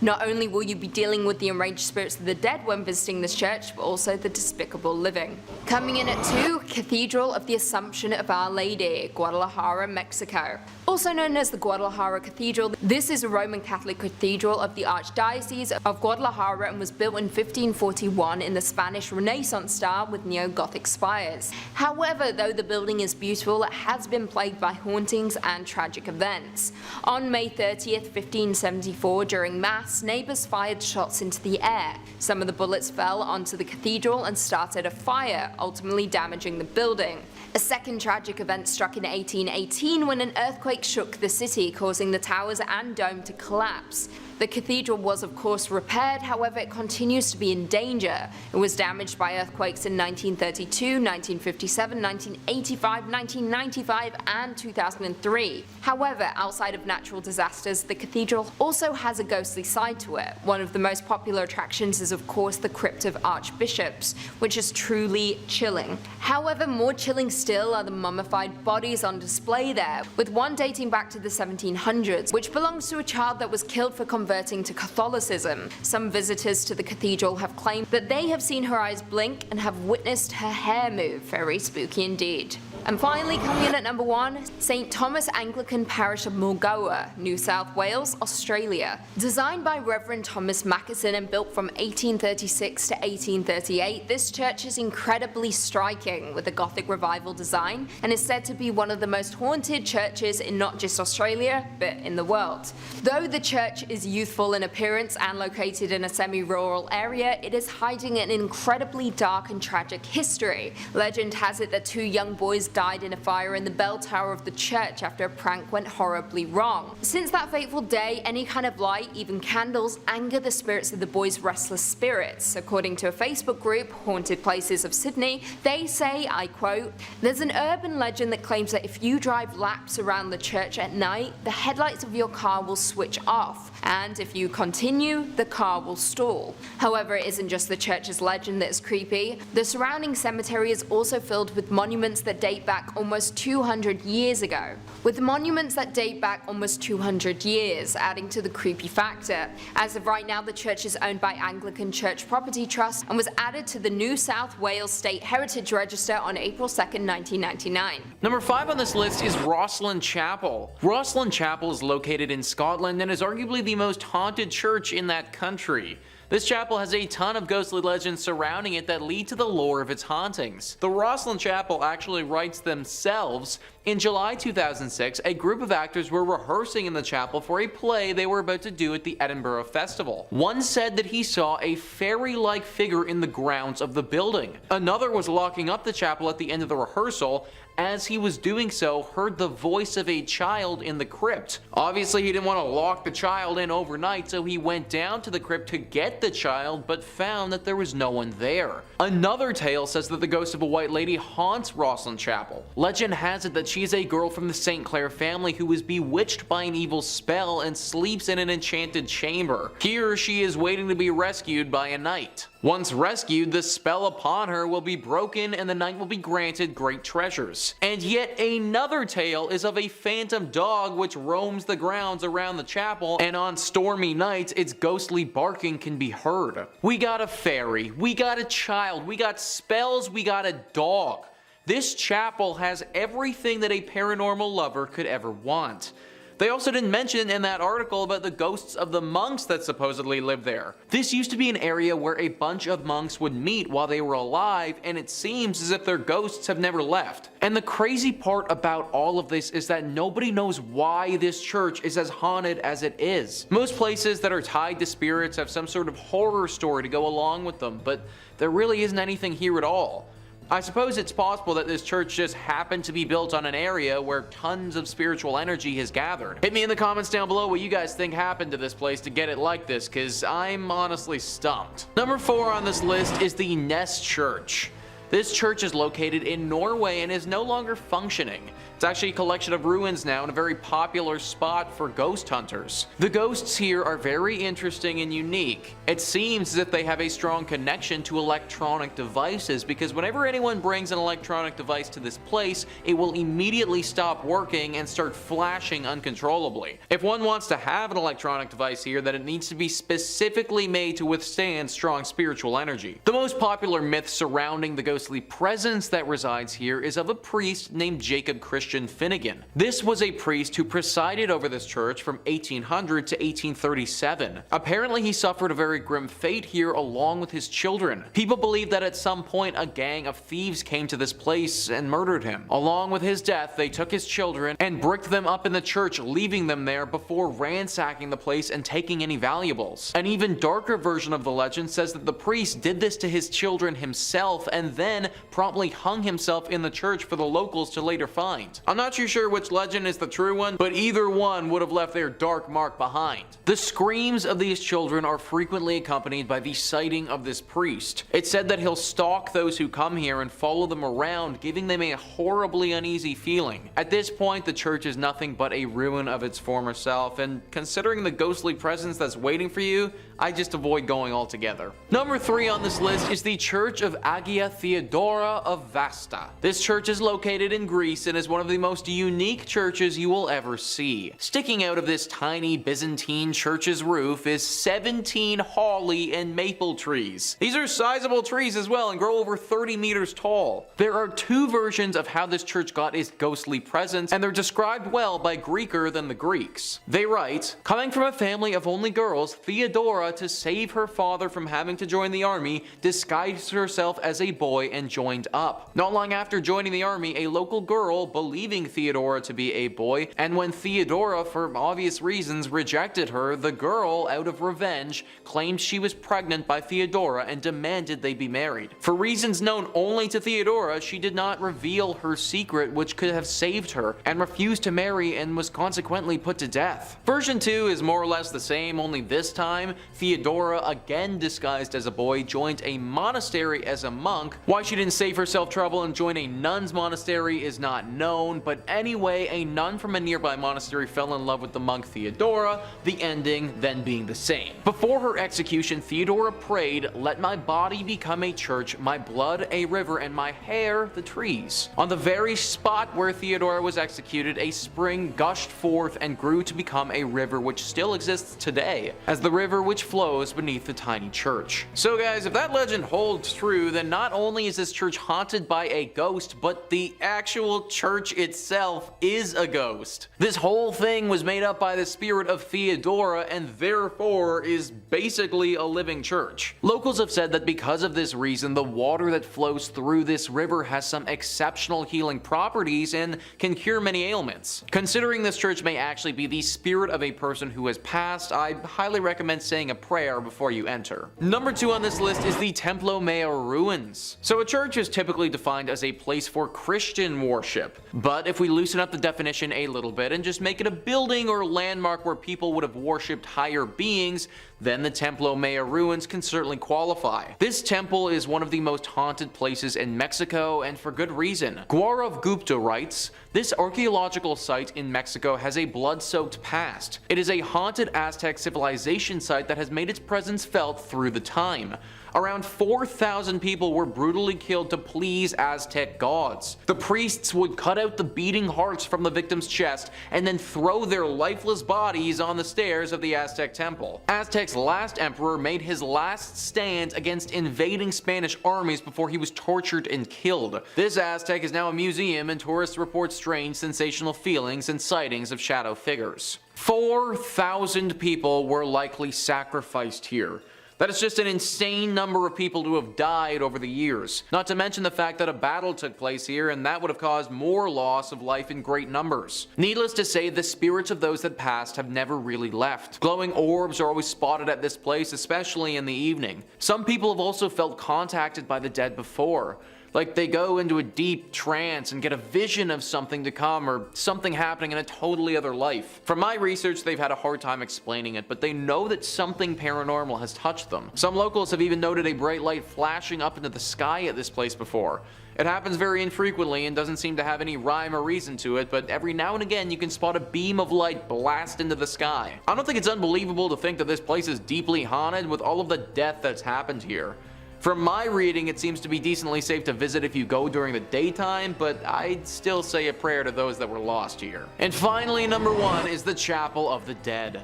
Speaker 1: Not only will you be dealing with the enraged spirits of the dead when visiting this church, but also the despicable living. Coming in at 2, Cathedral of the Assumption of Our Lady, Guadalajara, Mexico. Also known as the Guadalajara Cathedral, this is a Roman Catholic cathedral of the Archdiocese of Guadalajara and was built in 1541 in the Spanish Renaissance style with neo-Gothic spires. However, though the building is beautiful, it has been plagued by hauntings and tragic events. On May 30th, 1574, during Mass, neighbours fired shots into the air. Some of the bullets fell onto the cathedral and started a fire, ultimately damaging the building. A second tragic event struck in 1818 when an earthquake shook the city, causing the towers and dome to collapse. The cathedral was of course repaired, however it continues to be in danger. It was damaged by earthquakes in 1932, 1957, 1985, 1995 and 2003. However, outside of natural disasters, the cathedral also has a ghostly side to it. One of the most popular attractions is of course the Crypt of Archbishops, which is truly chilling. However, more chilling still are the mummified bodies on display there, with one dating back to the 1700s, which belongs to a child that was killed for converting to Catholicism. Some visitors to the cathedral have claimed that they have seen her eyes blink and have witnessed her hair move. Very spooky indeed. And finally, coming in at number 1, St. Thomas Anglican Parish of Mulgoa, New South Wales, Australia. Designed by Reverend Thomas Mackison and built from 1836 to 1838, this church is incredibly striking with a Gothic revival design and is said to be one of the most haunted churches in not just Australia, but in the world. Though the church is youthful in appearance and located in a semi-rural area, it is hiding an incredibly dark and tragic history. Legend has it that 2 young boys died in a fire in the bell tower of the church after a prank went horribly wrong. Since that fateful day, any kind of light, even candles, anger the spirits of the boys' restless spirits. According to a Facebook group, Haunted Places of Sydney, they say, I quote, "There's an urban legend that claims that if you drive laps around the church at night, the headlights of your car will switch off, and if you continue, the car will stall." However, it isn't just the church's legend that is creepy. The surrounding cemetery is also filled with monuments that date back almost 200 years ago. With monuments that date back almost 200 years, adding to the creepy factor. As of right now, the church is owned by Anglican Church Property Trust and was added to the New South Wales State Heritage Register on April 2nd, 1999.
Speaker 3: Number 5 on this list is Rosslyn Chapel. Rosslyn Chapel is located in Scotland and is arguably the most haunted church in that country. This chapel has a ton of ghostly legends surrounding it that lead to the lore of its hauntings. The Rosslyn Chapel actually writes themselves. In July 2006, a group of actors were rehearsing in the chapel for a play they were about to do at the Edinburgh Festival. One said that he saw a fairy-like figure in the grounds of the building. Another was locking up the chapel at the end of the rehearsal. As he was doing so, heard the voice of a child in the crypt. Obviously, he didn't want to lock the child in overnight, so he went down to the crypt to get the child, but found that there was no one there. Another tale says that the ghost of a white lady haunts Rosslyn Chapel. Legend has it that she is a girl from the St. Clair family who was bewitched by an evil spell and sleeps in an enchanted chamber. Here, she is waiting to be rescued by a knight. Once rescued, the spell upon her will be broken and the knight will be granted great treasures. And yet another tale is of a phantom dog which roams the grounds around the chapel, and on stormy nights its ghostly barking can be heard. We got a fairy, we got a child, we got spells, we got a dog. This chapel has everything that a paranormal lover could ever want. They also didn't mention in that article about the ghosts of the monks that supposedly lived there. This used to be an area where a bunch of monks would meet while they were alive, and it seems as if their ghosts have never left. And the crazy part about all of this is that nobody knows why this church is as haunted as it is. Most places that are tied to spirits have some sort of horror story to go along with them, but there really isn't anything here at all. I suppose it's possible that this church just happened to be built on an area where tons of spiritual energy has gathered. Hit me in the comments down below what you guys think happened to this place to get it like this, cause I'm honestly stumped. Number 4 on this list is the Ness Church. This church is located in Norway and is no longer functioning. It's actually a collection of ruins now and a very popular spot for ghost hunters. The ghosts here are very interesting and unique. It seems as if they have a strong connection to electronic devices, because whenever anyone brings an electronic device to this place, it will immediately stop working and start flashing uncontrollably. If one wants to have an electronic device here, then it needs to be specifically made to withstand strong spiritual energy. The most popular myth surrounding the ghostly presence that resides here is of a priest named Jacob Christian Finnegan. This was a priest who presided over this church from 1800 to 1837. Apparently he suffered a very grim fate here along with his children. People believe that at some point a gang of thieves came to this place and murdered him. Along with his death, they took his children and bricked them up in the church, leaving them there before ransacking the place and taking any valuables. An even darker version of the legend says that the priest did this to his children himself and then promptly hung himself in the church for the locals to later find. I'm not too sure which legend is the true one, but either one would have left their dark mark behind. The screams of these children are frequently accompanied by the sighting of this priest. It's said that he'll stalk those who come here and follow them around, giving them a horribly uneasy feeling. At this point, the church is nothing but a ruin of its former self, and considering the ghostly presence that's waiting for you, I just avoid going altogether. Number 3 on this list is the Church of Agia Theodora of Vasta. This church is located in Greece and is one of the most unique churches you will ever see. Sticking out of this tiny Byzantine church's roof is 17 holly and maple trees. These are sizable trees as well and grow over 30 meters tall. There are 2 versions of how this church got its ghostly presence, and they're described well by Greeker than the Greeks. They write, coming from a family of only girls, Theodora, to save her father from having to join the army, disguised herself as a boy and joined up. Not long after joining the army, a local girl, believing Theodora to be a boy, and when Theodora, for obvious reasons, rejected her, the girl, out of revenge, claimed she was pregnant by Theodora and demanded they be married. For reasons known only to Theodora, she did not reveal her secret, which could have saved her, and refused to marry and was consequently put to death. Version 2 is more or less the same, only this time, Theodora, again disguised as a boy, joined a monastery as a monk. Why she didn't save herself trouble and join a nun's monastery is not known, but anyway, a nun from a nearby monastery fell in love with the monk Theodora, the ending then being the same. Before her execution, Theodora prayed, "Let my body become a church, my blood a river, and my hair the trees." On the very spot where Theodora was executed, a spring gushed forth and grew to become a river which still exists today, as the river which flows beneath the tiny church. So guys, if that legend holds true, then not only is this church haunted by a ghost, but the actual church itself is a ghost. This whole thing was made up by the spirit of Theodora and therefore is basically a living church. Locals have said that because of this reason, the water that flows through this river has some exceptional healing properties and can cure many ailments. Considering this church may actually be the spirit of a person who has passed, I highly recommend saying a prayer before you enter. Number 2 on this list is the Templo Mayor ruins. So a church is typically defined as a place for Christian worship, but if we loosen up the definition a little bit and just make it a building or landmark where people would have worshipped higher beings, then the Templo Mayor ruins can certainly qualify. This temple is one of the most haunted places in Mexico, and for good reason. Gaurav Gupta writes, this archaeological site in Mexico has a blood-soaked past. It is a haunted Aztec civilization site that has made its presence felt through the time. Around 4,000 people were brutally killed to please Aztec gods. The priests would cut out the beating hearts from the victim's chest and then throw their lifeless bodies on the stairs of the Aztec temple. Aztec's last emperor made his last stand against invading Spanish armies before he was tortured and killed. This Aztec is now a museum, and tourists report strange, sensational feelings and sightings of shadow figures. 4,000 people were likely sacrificed here. That is just an insane number of people to have died over the years. Not to mention the fact that a battle took place here, and that would have caused more loss of life in great numbers. Needless to say, the spirits of those that passed have never really left. Glowing orbs are always spotted at this place, especially in the evening. Some people have also felt contacted by the dead before. Like they go into a deep trance and get a vision of something to come or something happening in a totally other life. From my research, they've had a hard time explaining it, but they know that something paranormal has touched them. Some locals have even noted a bright light flashing up into the sky at this place before. It happens very infrequently and doesn't seem to have any rhyme or reason to it, but every now and again you can spot a beam of light blast into the sky. I don't think it's unbelievable to think that this place is deeply haunted with all of the death that's happened here. From my reading, it seems to be decently safe to visit if you go during the daytime, but I'd still say a prayer to those that were lost here. And finally, number 1 is the Chapel of the Dead.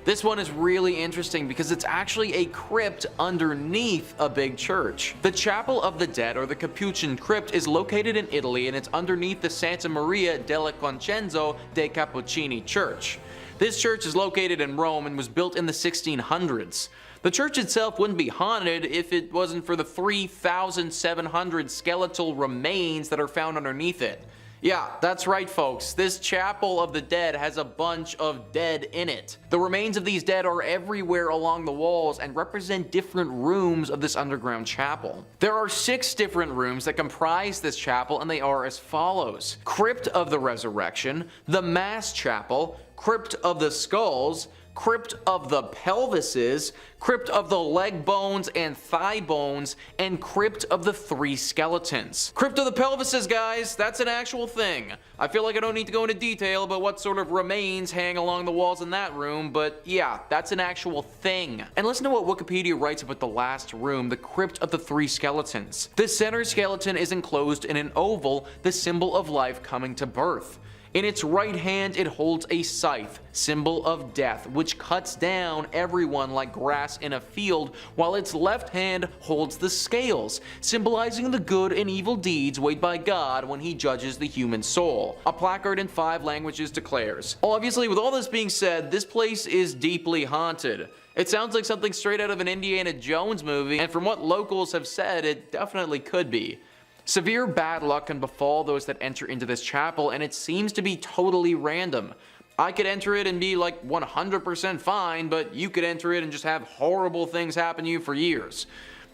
Speaker 3: This one is really interesting because it's actually a crypt underneath a big church. The Chapel of the Dead, or the Capuchin crypt, is located in Italy and it's underneath the Santa Maria della Concenzo dei Cappuccini church. This church is located in Rome and was built in the 1600s. The church itself wouldn't be haunted if it wasn't for the 3,700 skeletal remains that are found underneath it. Yeah, that's right folks, this Chapel of the Dead has a bunch of dead in it. The remains of these dead are everywhere along the walls and represent different rooms of this underground chapel. There are 6 different rooms that comprise this chapel, and they are as follows: Crypt of the Resurrection, the Mass Chapel, Crypt of the Skulls, Crypt of the Pelvises, Crypt of the Leg Bones and Thigh Bones, and Crypt of the 3 Skeletons. Crypt of the Pelvises, guys, that's an actual thing. I feel like I don't need to go into detail about what sort of remains hang along the walls in that room, but yeah, that's an actual thing. And listen to what Wikipedia writes about the last room, the Crypt of the 3 Skeletons. The center skeleton is enclosed in an oval, the symbol of life coming to birth. In its right hand it holds a scythe, symbol of death, which cuts down everyone like grass in a field, while its left hand holds the scales, symbolizing the good and evil deeds weighed by God when he judges the human soul. A placard in 5 languages declares. Obviously, with all this being said, this place is deeply haunted. It sounds like something straight out of an Indiana Jones movie, and from what locals have said, it definitely could be. Severe bad luck can befall those that enter into this chapel, and it seems to be totally random. I could enter it and be like 100% fine, but you could enter it and just have horrible things happen to you for years.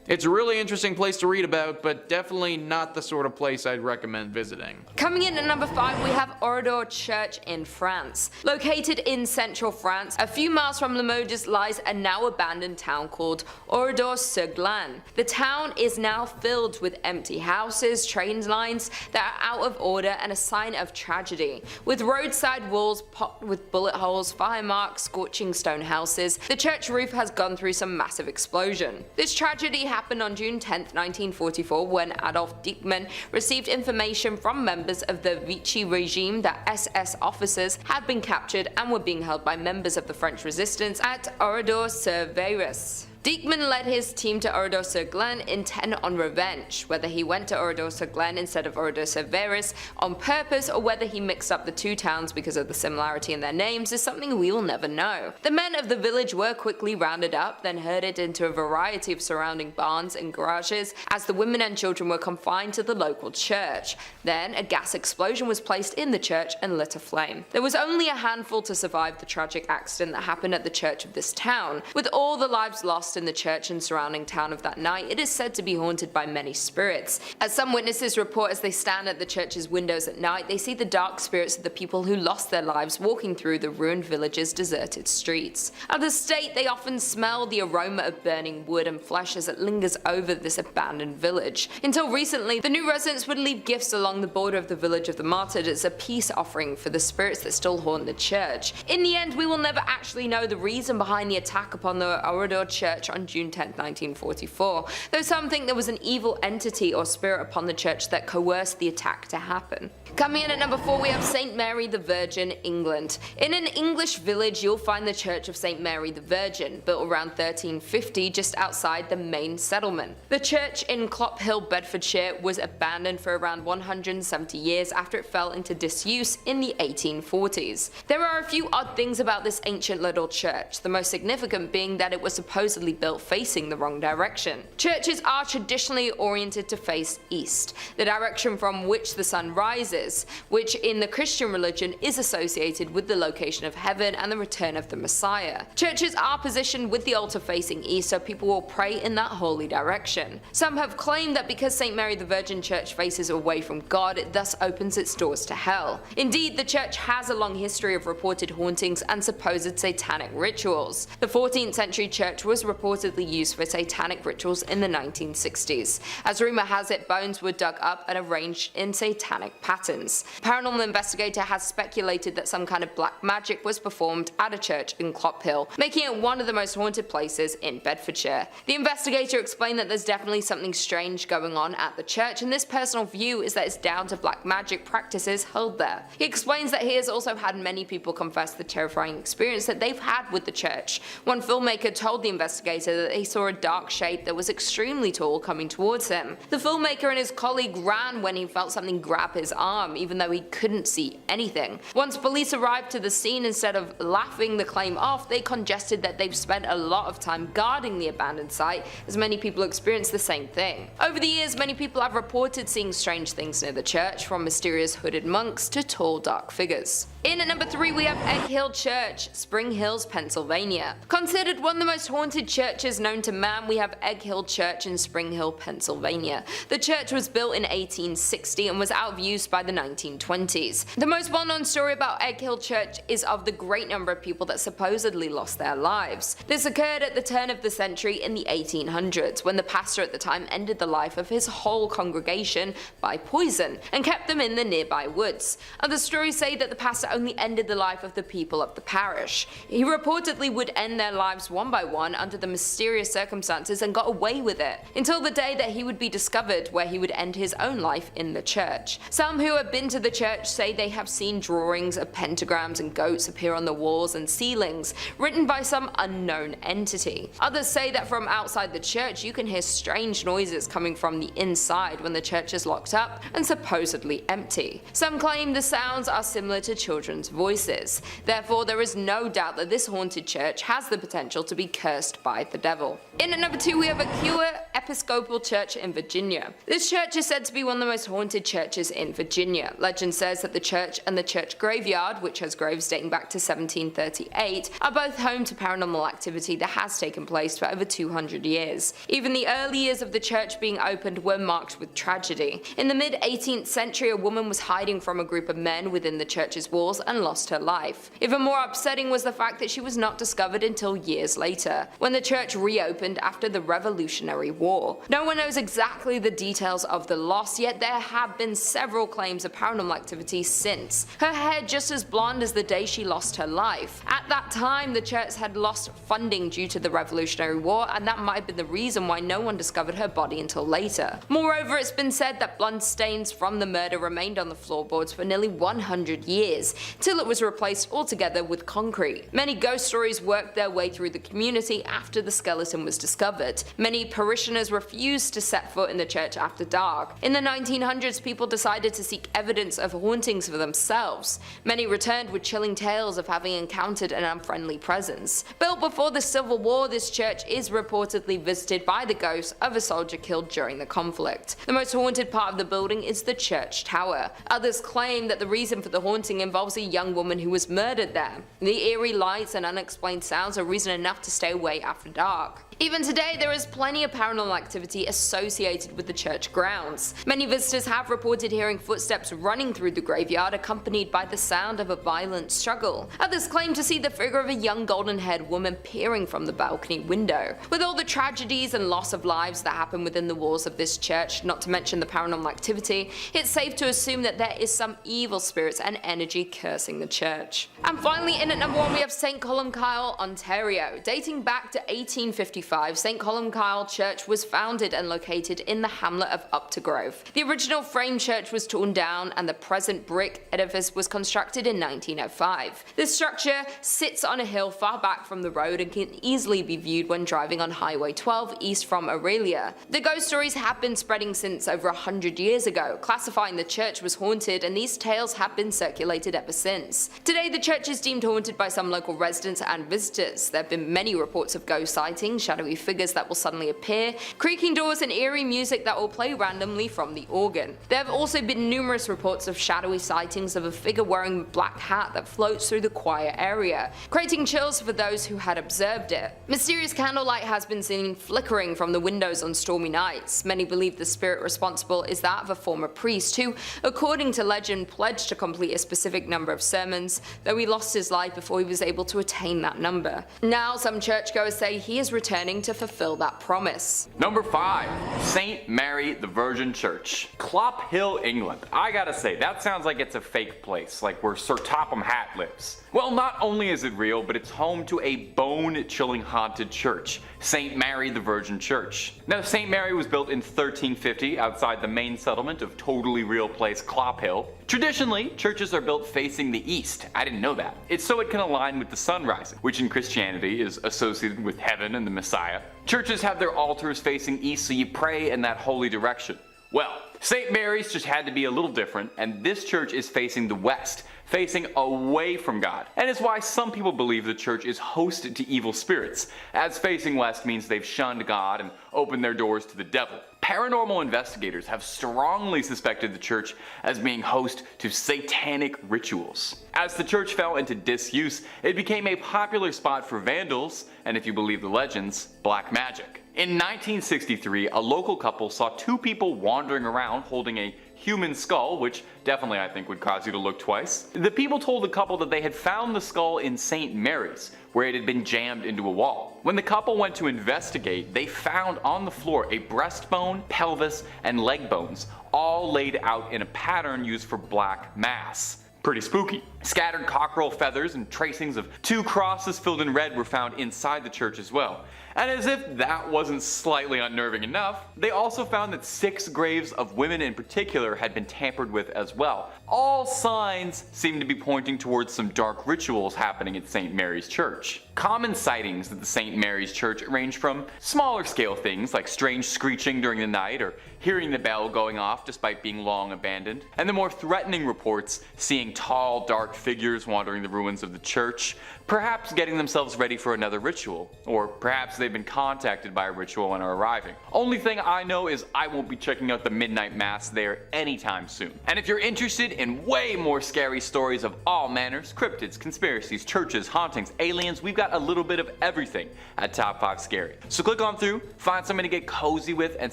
Speaker 3: It's a really interesting place to read about, but definitely not the sort of place I'd recommend visiting. Coming in
Speaker 1: at number 5, we have Oradour Church in France. Located in central France, a few miles from Limoges lies a now abandoned town called Oradour-sur-Glane. The town is now filled with empty houses, train lines that are out of order, and a sign of tragedy. With roadside walls pocked with bullet holes, fire marks, scorching stone houses, the church roof has gone through some massive explosion. This tragedy happened on June 10, 1944, when Adolf Dieckmann received information from members of the Vichy regime that SS officers had been captured and were being held by members of the French resistance at Oradour-sur-Vaires. Dieckmann led his team to Oradour-sur-Glane intent on revenge. Whether he went to Oradour-sur-Glane instead of Oradour-sur-Vaires on purpose, or whether he mixed up the 2 towns because of the similarity in their names, is something we will never know. The men of the village were quickly rounded up, then herded into a variety of surrounding barns and garages, as the women and children were confined to the local church. Then a gas explosion was placed in the church and lit aflame. There was only a handful to survive the tragic accident that happened at the church of this town. With all the lives lost in the church and surrounding town of that night, it is said to be haunted by many spirits. As some witnesses report, as they stand at the church's windows at night, they see the dark spirits of the people who lost their lives walking through the ruined village's deserted streets. Others state they often smell the aroma of burning wood and flesh as it lingers over this abandoned village. Until recently, the new residents would leave gifts along the border of the village of the martyred as a peace offering for the spirits that still haunt the church. In the end, we will never actually know the reason behind the attack upon the Oradour Church on June 10, 1944, though some think there was an evil entity or spirit upon the church that coerced the attack to happen. Coming in at number 4, we have St. Mary the Virgin, England. In an English village, you'll find the Church of St. Mary the Virgin, built around 1350 just outside the main settlement. The church in Clophill, Bedfordshire was abandoned for around 170 years after it fell into disuse in the 1840s. There are a few odd things about this ancient little church, the most significant being that it was supposedly supposedly built facing the wrong direction. Churches are traditionally oriented to face east, the direction from which the sun rises, which in the Christian religion is associated with the location of heaven and the return of the Messiah. Churches are positioned with the altar facing east so people will pray in that holy direction. Some have claimed that because St. Mary the Virgin Church faces away from God, it thus opens its doors to hell. Indeed, the church has a long history of reported hauntings and supposed satanic rituals. The 14th century church was reportedly used for satanic rituals in the 1960s. As rumor has it, bones were dug up and arranged in satanic patterns. A paranormal investigator has speculated that some kind of black magic was performed at a church in Clophill, making it one of the most haunted places in Bedfordshire. The investigator explained that there's definitely something strange going on at the church, and this personal view is that it's down to black magic practices held there. He explains that he has also had many people confess the terrifying experience that they've had with the church. One filmmaker told the investigator that he saw a dark shape that was extremely tall coming towards him. The filmmaker and his colleague ran when he felt something grab his arm, even though he couldn't see anything. Once police arrived to the scene, instead of laughing the claim off, they congested that they've spent a lot of time guarding the abandoned site, as many people experienced the same thing. Over the years, many people have reported seeing strange things near the church, from mysterious hooded monks to tall dark figures. In at number 3 we have Egg Hill Church, Spring Hills, Pennsylvania. Considered one of the most haunted churches known to man, we have Egg Hill Church in Spring Hill, Pennsylvania. The church was built in 1860 and was out of use by the 1920s. The most well-known story about Egg Hill Church is of the great number of people that supposedly lost their lives. This occurred at the turn of the century in the 1800s, when the pastor at the time ended the life of his whole congregation by poison and kept them in the nearby woods. Other stories say that the pastor only ended the life of the people of the parish. He reportedly would end their lives one by one under the mysterious circumstances and got away with it, until the day that he would be discovered, where he would end his own life in the church. Some who have been to the church say they have seen drawings of pentagrams and goats appear on the walls and ceilings, written by some unknown entity. Others say that from outside the church you can hear strange noises coming from the inside when the church is locked up and supposedly empty. Some claim the sounds are similar to children's voices. Therefore, there is no doubt that this haunted church has the potential to be cursed by the devil. In at number 2 we have Aquia Episcopal Church in Virginia. This church is said to be one of the most haunted churches in Virginia. Legend says that the church and the church graveyard, which has graves dating back to 1738, are both home to paranormal activity that has taken place for over 200 years. Even the early years of the church being opened were marked with tragedy. In the mid-18th century, a woman was hiding from a group of men within the church's walls and lost her life. Even more upsetting was the fact that she was not discovered until years later, when the church reopened after the Revolutionary War. No one knows exactly the details of the loss, yet there have been several claims of paranormal activity since. Her hair just as blonde as the day she lost her life. At that time, the church had lost funding due to the Revolutionary War, and that might have been the reason why no one discovered her body until later. Moreover, it's been said that blood stains from the murder remained on the floorboards for nearly 100 years, till it was replaced altogether with concrete. Many ghost stories worked their way through the community after the skeleton was discovered. Many parishioners refused to set foot in the church after dark. In the 1900s, people decided to seek evidence of hauntings for themselves. Many returned with chilling tales of having encountered an unfriendly presence. Built before the Civil War, this church is reportedly visited by the ghost of a soldier killed during the conflict. The most haunted part of the building is the church tower. Others claim that the reason for the haunting involves a young woman who was murdered there. The eerie lights and unexplained sounds are reason enough to stay away after dark. Even today, there is plenty of paranormal activity associated with the church grounds. Many visitors have reported hearing footsteps running through the graveyard, accompanied by the sound of a violent struggle. Others claim to see the figure of a young golden-haired woman peering from the balcony window. With all the tragedies and loss of lives that happen within the walls of this church, not to mention the paranormal activity, it's safe to assume that there is some evil spirits and energy cursing the church. And finally, in at number 1 we have St. Columcille, Ontario. Dating back to 1855, St. Columcille Church was founded and located in the hamlet of Uptergrove. The original frame church was torn down and the present brick edifice was constructed in 1905. This structure sits on a hill far back from the road and can easily be viewed when driving on Highway 12 east from Aurelia. The ghost stories have been spreading since over 100 years ago, classifying the church was haunted, and these tales have been circulated ever since. Today, the church is deemed haunted by some local residents and visitors. There have been many reports of ghost sightings, shadowy figures that will suddenly appear, creaking doors and eerie music that will play randomly from the organ. There have also been numerous reports of shadowy sightings of a figure wearing a black hat that floats through the choir area, creating chills for those who had observed it. Mysterious candlelight has been seen flickering from the windows on stormy nights. Many believe the spirit responsible is that of a former priest who, according to legend, pledged to complete a specific number of sermons, though he lost his life before he was able to attain that number. Now some churchgoers say he is returning to fulfill that promise.
Speaker 5: Number 5. St. Mary the Virgin Church. Clop Hill, England. I gotta say, that sounds like it's a fake place, like where Sir Topham Hatt lives. Well, not only is it real, but it's home to a bone-chilling haunted church, St. Mary the Virgin Church. Now, St. Mary was built in 1350 outside the main settlement of totally real place Clop Hill. Traditionally, churches are built facing the east. I didn't know that. It's so it can align with the sun rising, which in Christianity is associated with heaven and the Messiah. Churches have their altars facing east, so you pray in that holy direction. Well, St. Mary's just had to be a little different, and this church is facing the west, facing away from God. And it's why some people believe the church is hosted to evil spirits, as facing west means they've shunned God and opened their doors to the devil. Paranormal investigators have strongly suspected the church as being host to satanic rituals. As the church fell into disuse, it became a popular spot for vandals, and if you believe the legends, black magic. In 1963, a local couple saw two people wandering around holding a human skull, which definitely I think would cause you to look twice. The people told the couple that they had found the skull in St. Mary's, where it had been jammed into a wall. When the couple went to investigate, they found on the floor a breastbone, pelvis, and leg bones, all laid out in a pattern used for black mass. Pretty spooky. Scattered cockerel feathers and tracings of two crosses filled in red were found inside the church as well. And as if that wasn't slightly unnerving enough, they also found that 6 graves of women in particular had been tampered with as well. All signs seem to be pointing towards some dark rituals happening at St. Mary's Church. Common sightings at the St. Mary's Church range from smaller scale things like strange screeching during the night or hearing the bell going off despite being long abandoned, and the more threatening reports seeing tall, dark figures wandering the ruins of the church, perhaps getting themselves ready for another ritual, or perhaps they've been contacted by a ritual and are arriving. Only thing I know is I won't be checking out the midnight mass there anytime soon. And if you're interested in way more scary stories of all manners, cryptids, conspiracies, churches, hauntings, aliens, we've got a little bit of everything at Top 5 Scary. So click on through, find something to get cozy with, and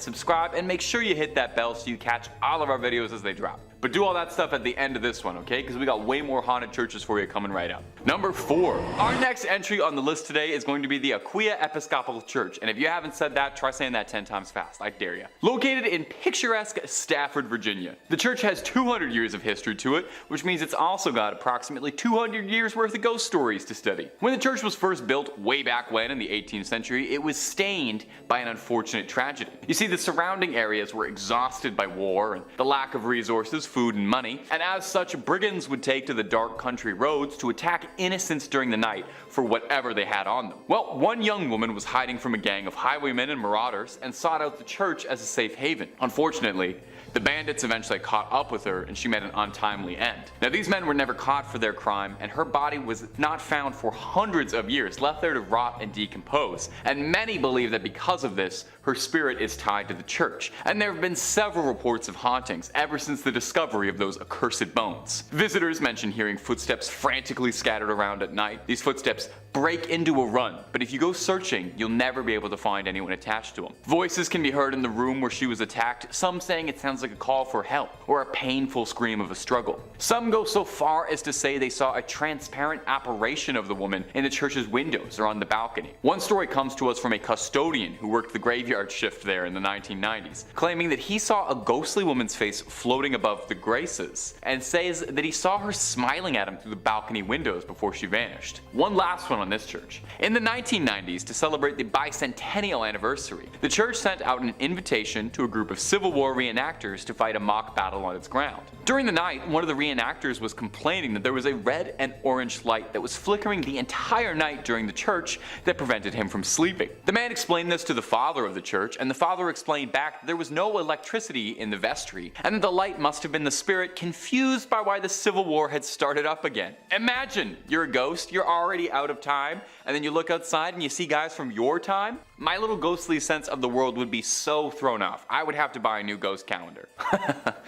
Speaker 5: subscribe, and make sure you hit that bell so you catch all of our videos as they drop. But do all that stuff at the end of this one, okay? Because we got way more haunted churches for you coming right up. Number 4. Our next entry on the list today is going to be the Aquia Episcopal Church. And if you haven't said that, try saying that 10 times fast. I dare you. Located in picturesque Stafford, Virginia. The church has 200 years of history to it, which means it's also got approximately 200 years worth of ghost stories to study. When the church was first built way back when in the 18th century, it was stained by an unfortunate tragedy. You see, the surrounding areas were exhausted by war and the lack of resources, food, and money, and as such, brigands would take to the dark country roads to attack innocents during the night for whatever they had on them. Well, one young woman was hiding from a gang of highwaymen and marauders and sought out the church as a safe haven. Unfortunately, the bandits eventually caught up with her and she met an untimely end. Now, these men were never caught for their crime, and her body was not found for hundreds of years, left there to rot and decompose. And many believe that because of this, her spirit is tied to the church. And there have been several reports of hauntings ever since the discovery of those accursed bones. Visitors mention hearing footsteps frantically scattered around at night. These footsteps break into a run, but if you go searching, you'll never be able to find anyone attached to them. Voices can be heard in the room where she was attacked, some saying it sounds like a call for help or a painful scream of a struggle. Some go so far as to say they saw a transparent apparition of the woman in the church's windows or on the balcony. One story comes to us from a custodian who worked the graveyard shift there in the 1990s, claiming that he saw a ghostly woman's face floating above the graces, and says that he saw her smiling at him through the balcony windows before she vanished. One last one on this church. In the 1990s, to celebrate the bicentennial anniversary, the church sent out an invitation to a group of Civil War reenactors to fight a mock battle on its ground. During the night, one of the reenactors was complaining that there was a red and orange light that was flickering the entire night during the church that prevented him from sleeping. The man explained this to the father of the church, and the father explained back that there was no electricity in the vestry, and that the light must have been the spirit confused by why the Civil War had started up again. Imagine, you're a ghost, you're already out of time time, and then you look outside and you see guys from your time, my little ghostly sense of the world would be so thrown off. I would have to buy a new ghost calendar.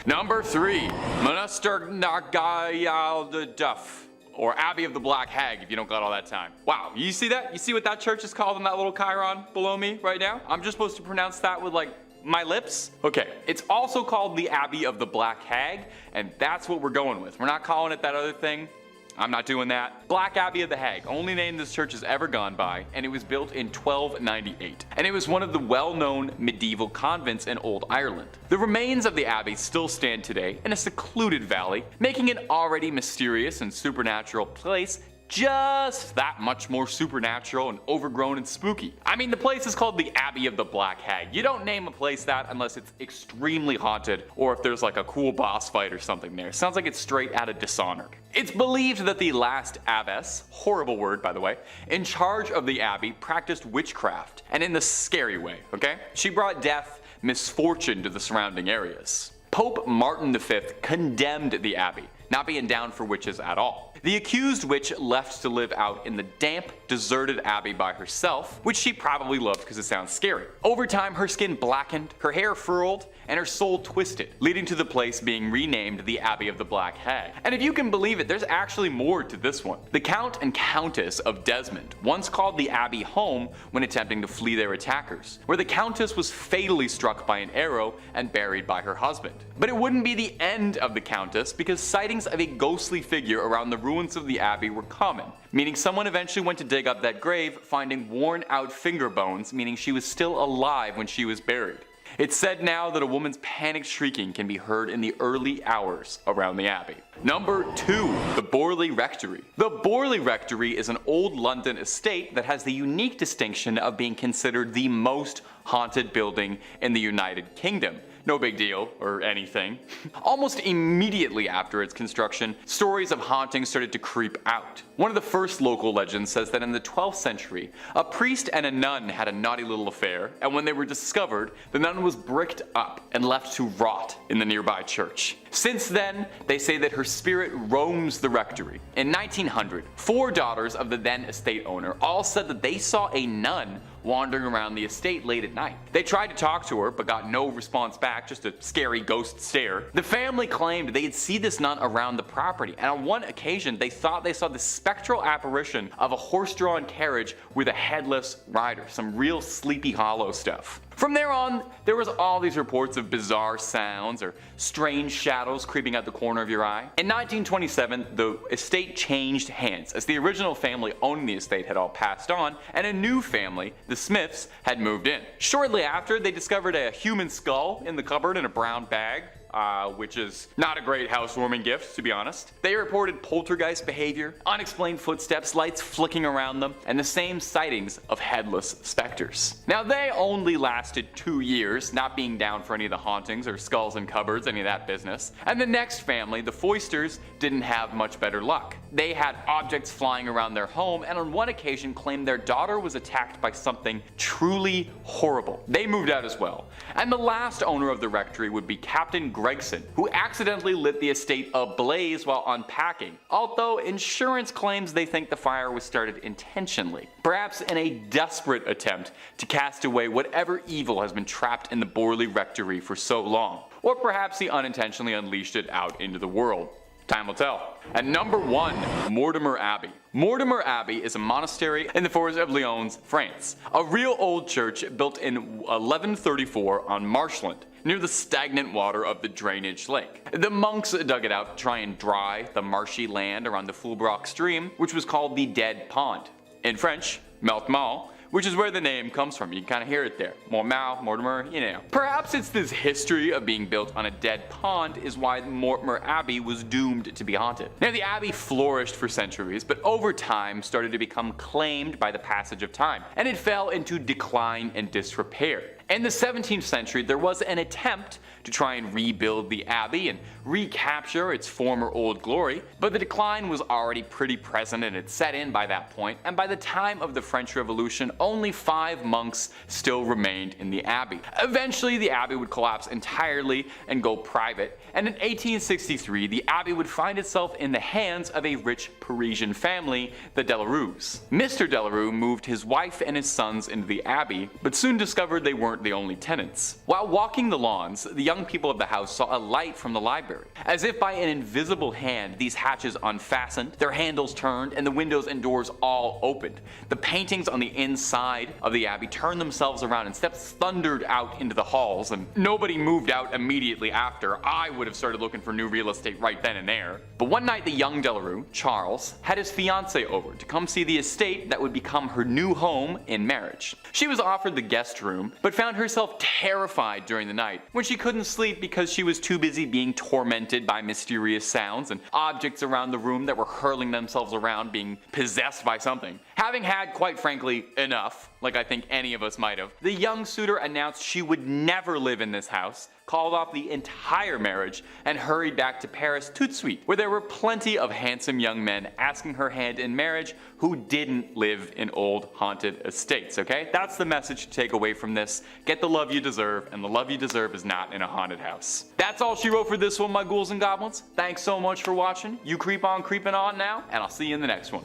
Speaker 5: Number 3, Monaster Nagayal Duff. Or Abbey of the Black Hag, if you don't got all that time. Wow, you see that? You see what that church is called in that little chyron below me right now? I'm just supposed to pronounce that with like my lips? Okay, it's also called the Abbey of the Black Hag, and that's what we're going with. We're not calling it that other thing. I'm not doing that. Black Abbey of the Hag, only name this church has ever gone by, and it was built in 1298. And it was one of the well-known medieval convents in Old Ireland. The remains of the abbey still stand today in a secluded valley, making it already mysterious and supernatural place just that much more supernatural and overgrown and spooky. I mean, the place is called the Abbey of the Black Hag. You don't name a place that unless it's extremely haunted or if there's like a cool boss fight or something there. Sounds like it's straight out of Dishonored. It's believed that the last abbess, horrible word by the way, in charge of the abbey practiced witchcraft, and in the scary way, okay? She brought death, misfortune to the surrounding areas. Pope Martin V condemned the abbey, not being down for witches at all. The accused witch left to live out in the damp, deserted abbey by herself, which she probably loved because it sounds scary. Over time, her skin blackened, her hair furled, and her soul twisted, leading to the place being renamed the Abbey of the Black Hag. And if you can believe it, there's actually more to this one. The Count and Countess of Desmond once called the abbey home when attempting to flee their attackers, where the Countess was fatally struck by an arrow and buried by her husband. But it wouldn't be the end of the Countess, because sightings of a ghostly figure around the ruins of the abbey were common, meaning someone eventually went to dig up that grave, finding worn out finger bones, meaning she was still alive when she was buried. It's said now that a woman's panicked shrieking can be heard in the early hours around the abbey. Number 2, the Borley Rectory. The Borley Rectory is an old London estate that has the unique distinction of being considered the most haunted building in the United Kingdom. No big deal, or anything. Almost immediately after its construction, stories of hauntings started to creep out. One of the first local legends says that in the 12th century, a priest and a nun had a naughty little affair, and when they were discovered, the nun was bricked up and left to rot in the nearby church. Since then, they say that her spirit roams the rectory. In 1900, 4 daughters of the then estate owner all said that they saw a nun wandering around the estate late at night. They tried to talk to her, but got no response back, just a scary ghost stare. The family claimed they'd see this nun around the property, and on one occasion they thought they saw the spectral apparition of a horse-drawn carriage with a headless rider, some real Sleepy Hollow stuff. From there on, there was all these reports of bizarre sounds or strange shadows creeping out the corner of your eye. In 1927, the estate changed hands as the original family owning the estate had all passed on, and a new family, the Smiths, had moved in. Shortly after, they discovered a human skull in the cupboard in a brown bag. Which is not a great housewarming gift, to be honest. They reported poltergeist behavior, unexplained footsteps, lights flicking around them, and the same sightings of headless specters. Now, they only lasted 2 years, not being down for any of the hauntings or skulls in cupboards, any of that business. And the next family, the Foysters, didn't have much better luck. They had objects flying around their home, and on one occasion claimed their daughter was attacked by something truly horrible. They moved out as well. And the last owner of the rectory would be Captain Gregson, who accidentally lit the estate ablaze while unpacking, although insurance claims they think the fire was started intentionally, perhaps in a desperate attempt to cast away whatever evil has been trapped in the Borley Rectory for so long, or perhaps he unintentionally unleashed it out into the world. Time will tell. At number 1, Mortimer Abbey. Mortimer Abbey is a monastery in the forest of Lyons, France. A real old church built in 1134 on marshland, near the stagnant water of the drainage lake. The monks dug it out to try and dry the marshy land around the Fulbrock stream, which was called the Dead Pond. In French, Mortimer, which is where the name comes from. You can kind of hear it there. Mortimer, you know. Perhaps it's this history of being built on a dead pond is why Mortimer Abbey was doomed to be haunted. Now, the abbey flourished for centuries, but over time started to become claimed by the passage of time, and it fell into decline and disrepair. In the 17th century, there was an attempt to try and rebuild the abbey and recapture its former old glory, but the decline was already pretty present and had set in by that point, and by the time of the French Revolution, only 5 monks still remained in the abbey. Eventually, the abbey would collapse entirely and go private, and in 1863, the abbey would find itself in the hands of a rich Parisian family, the Delarues. Mr. Delarue moved his wife and his sons into the abbey, but soon discovered they weren't the only tenants. While walking the lawns, the young people of the house saw a light from the library. As if by an invisible hand, these hatches unfastened, their handles turned, and the windows and doors all opened. The paintings on the inside of the abbey turned themselves around and steps thundered out into the halls, and nobody moved out immediately after. I would have started looking for new real estate right then and there. But one night the young Delarue, Charles, had his fiancée over to come see the estate that would become her new home in marriage. She was offered the guest room, but found herself terrified during the night when she couldn't sleep because she was too busy being tormented by mysterious sounds and objects around the room that were hurling themselves around, being possessed by something. Having had, quite frankly, enough, like I think any of us might have, the young suitor announced she would never live in this house, called off the entire marriage, and hurried back to Paris tout de suite, where there were plenty of handsome young men asking her hand in marriage who didn't live in old haunted estates, okay? That's the message to take away from this. Get the love you deserve, and the love you deserve is not in a haunted house. That's all she wrote for this one, my ghouls and goblins. Thanks so much for watching. You creep on creeping on now, and I'll see you in the next one.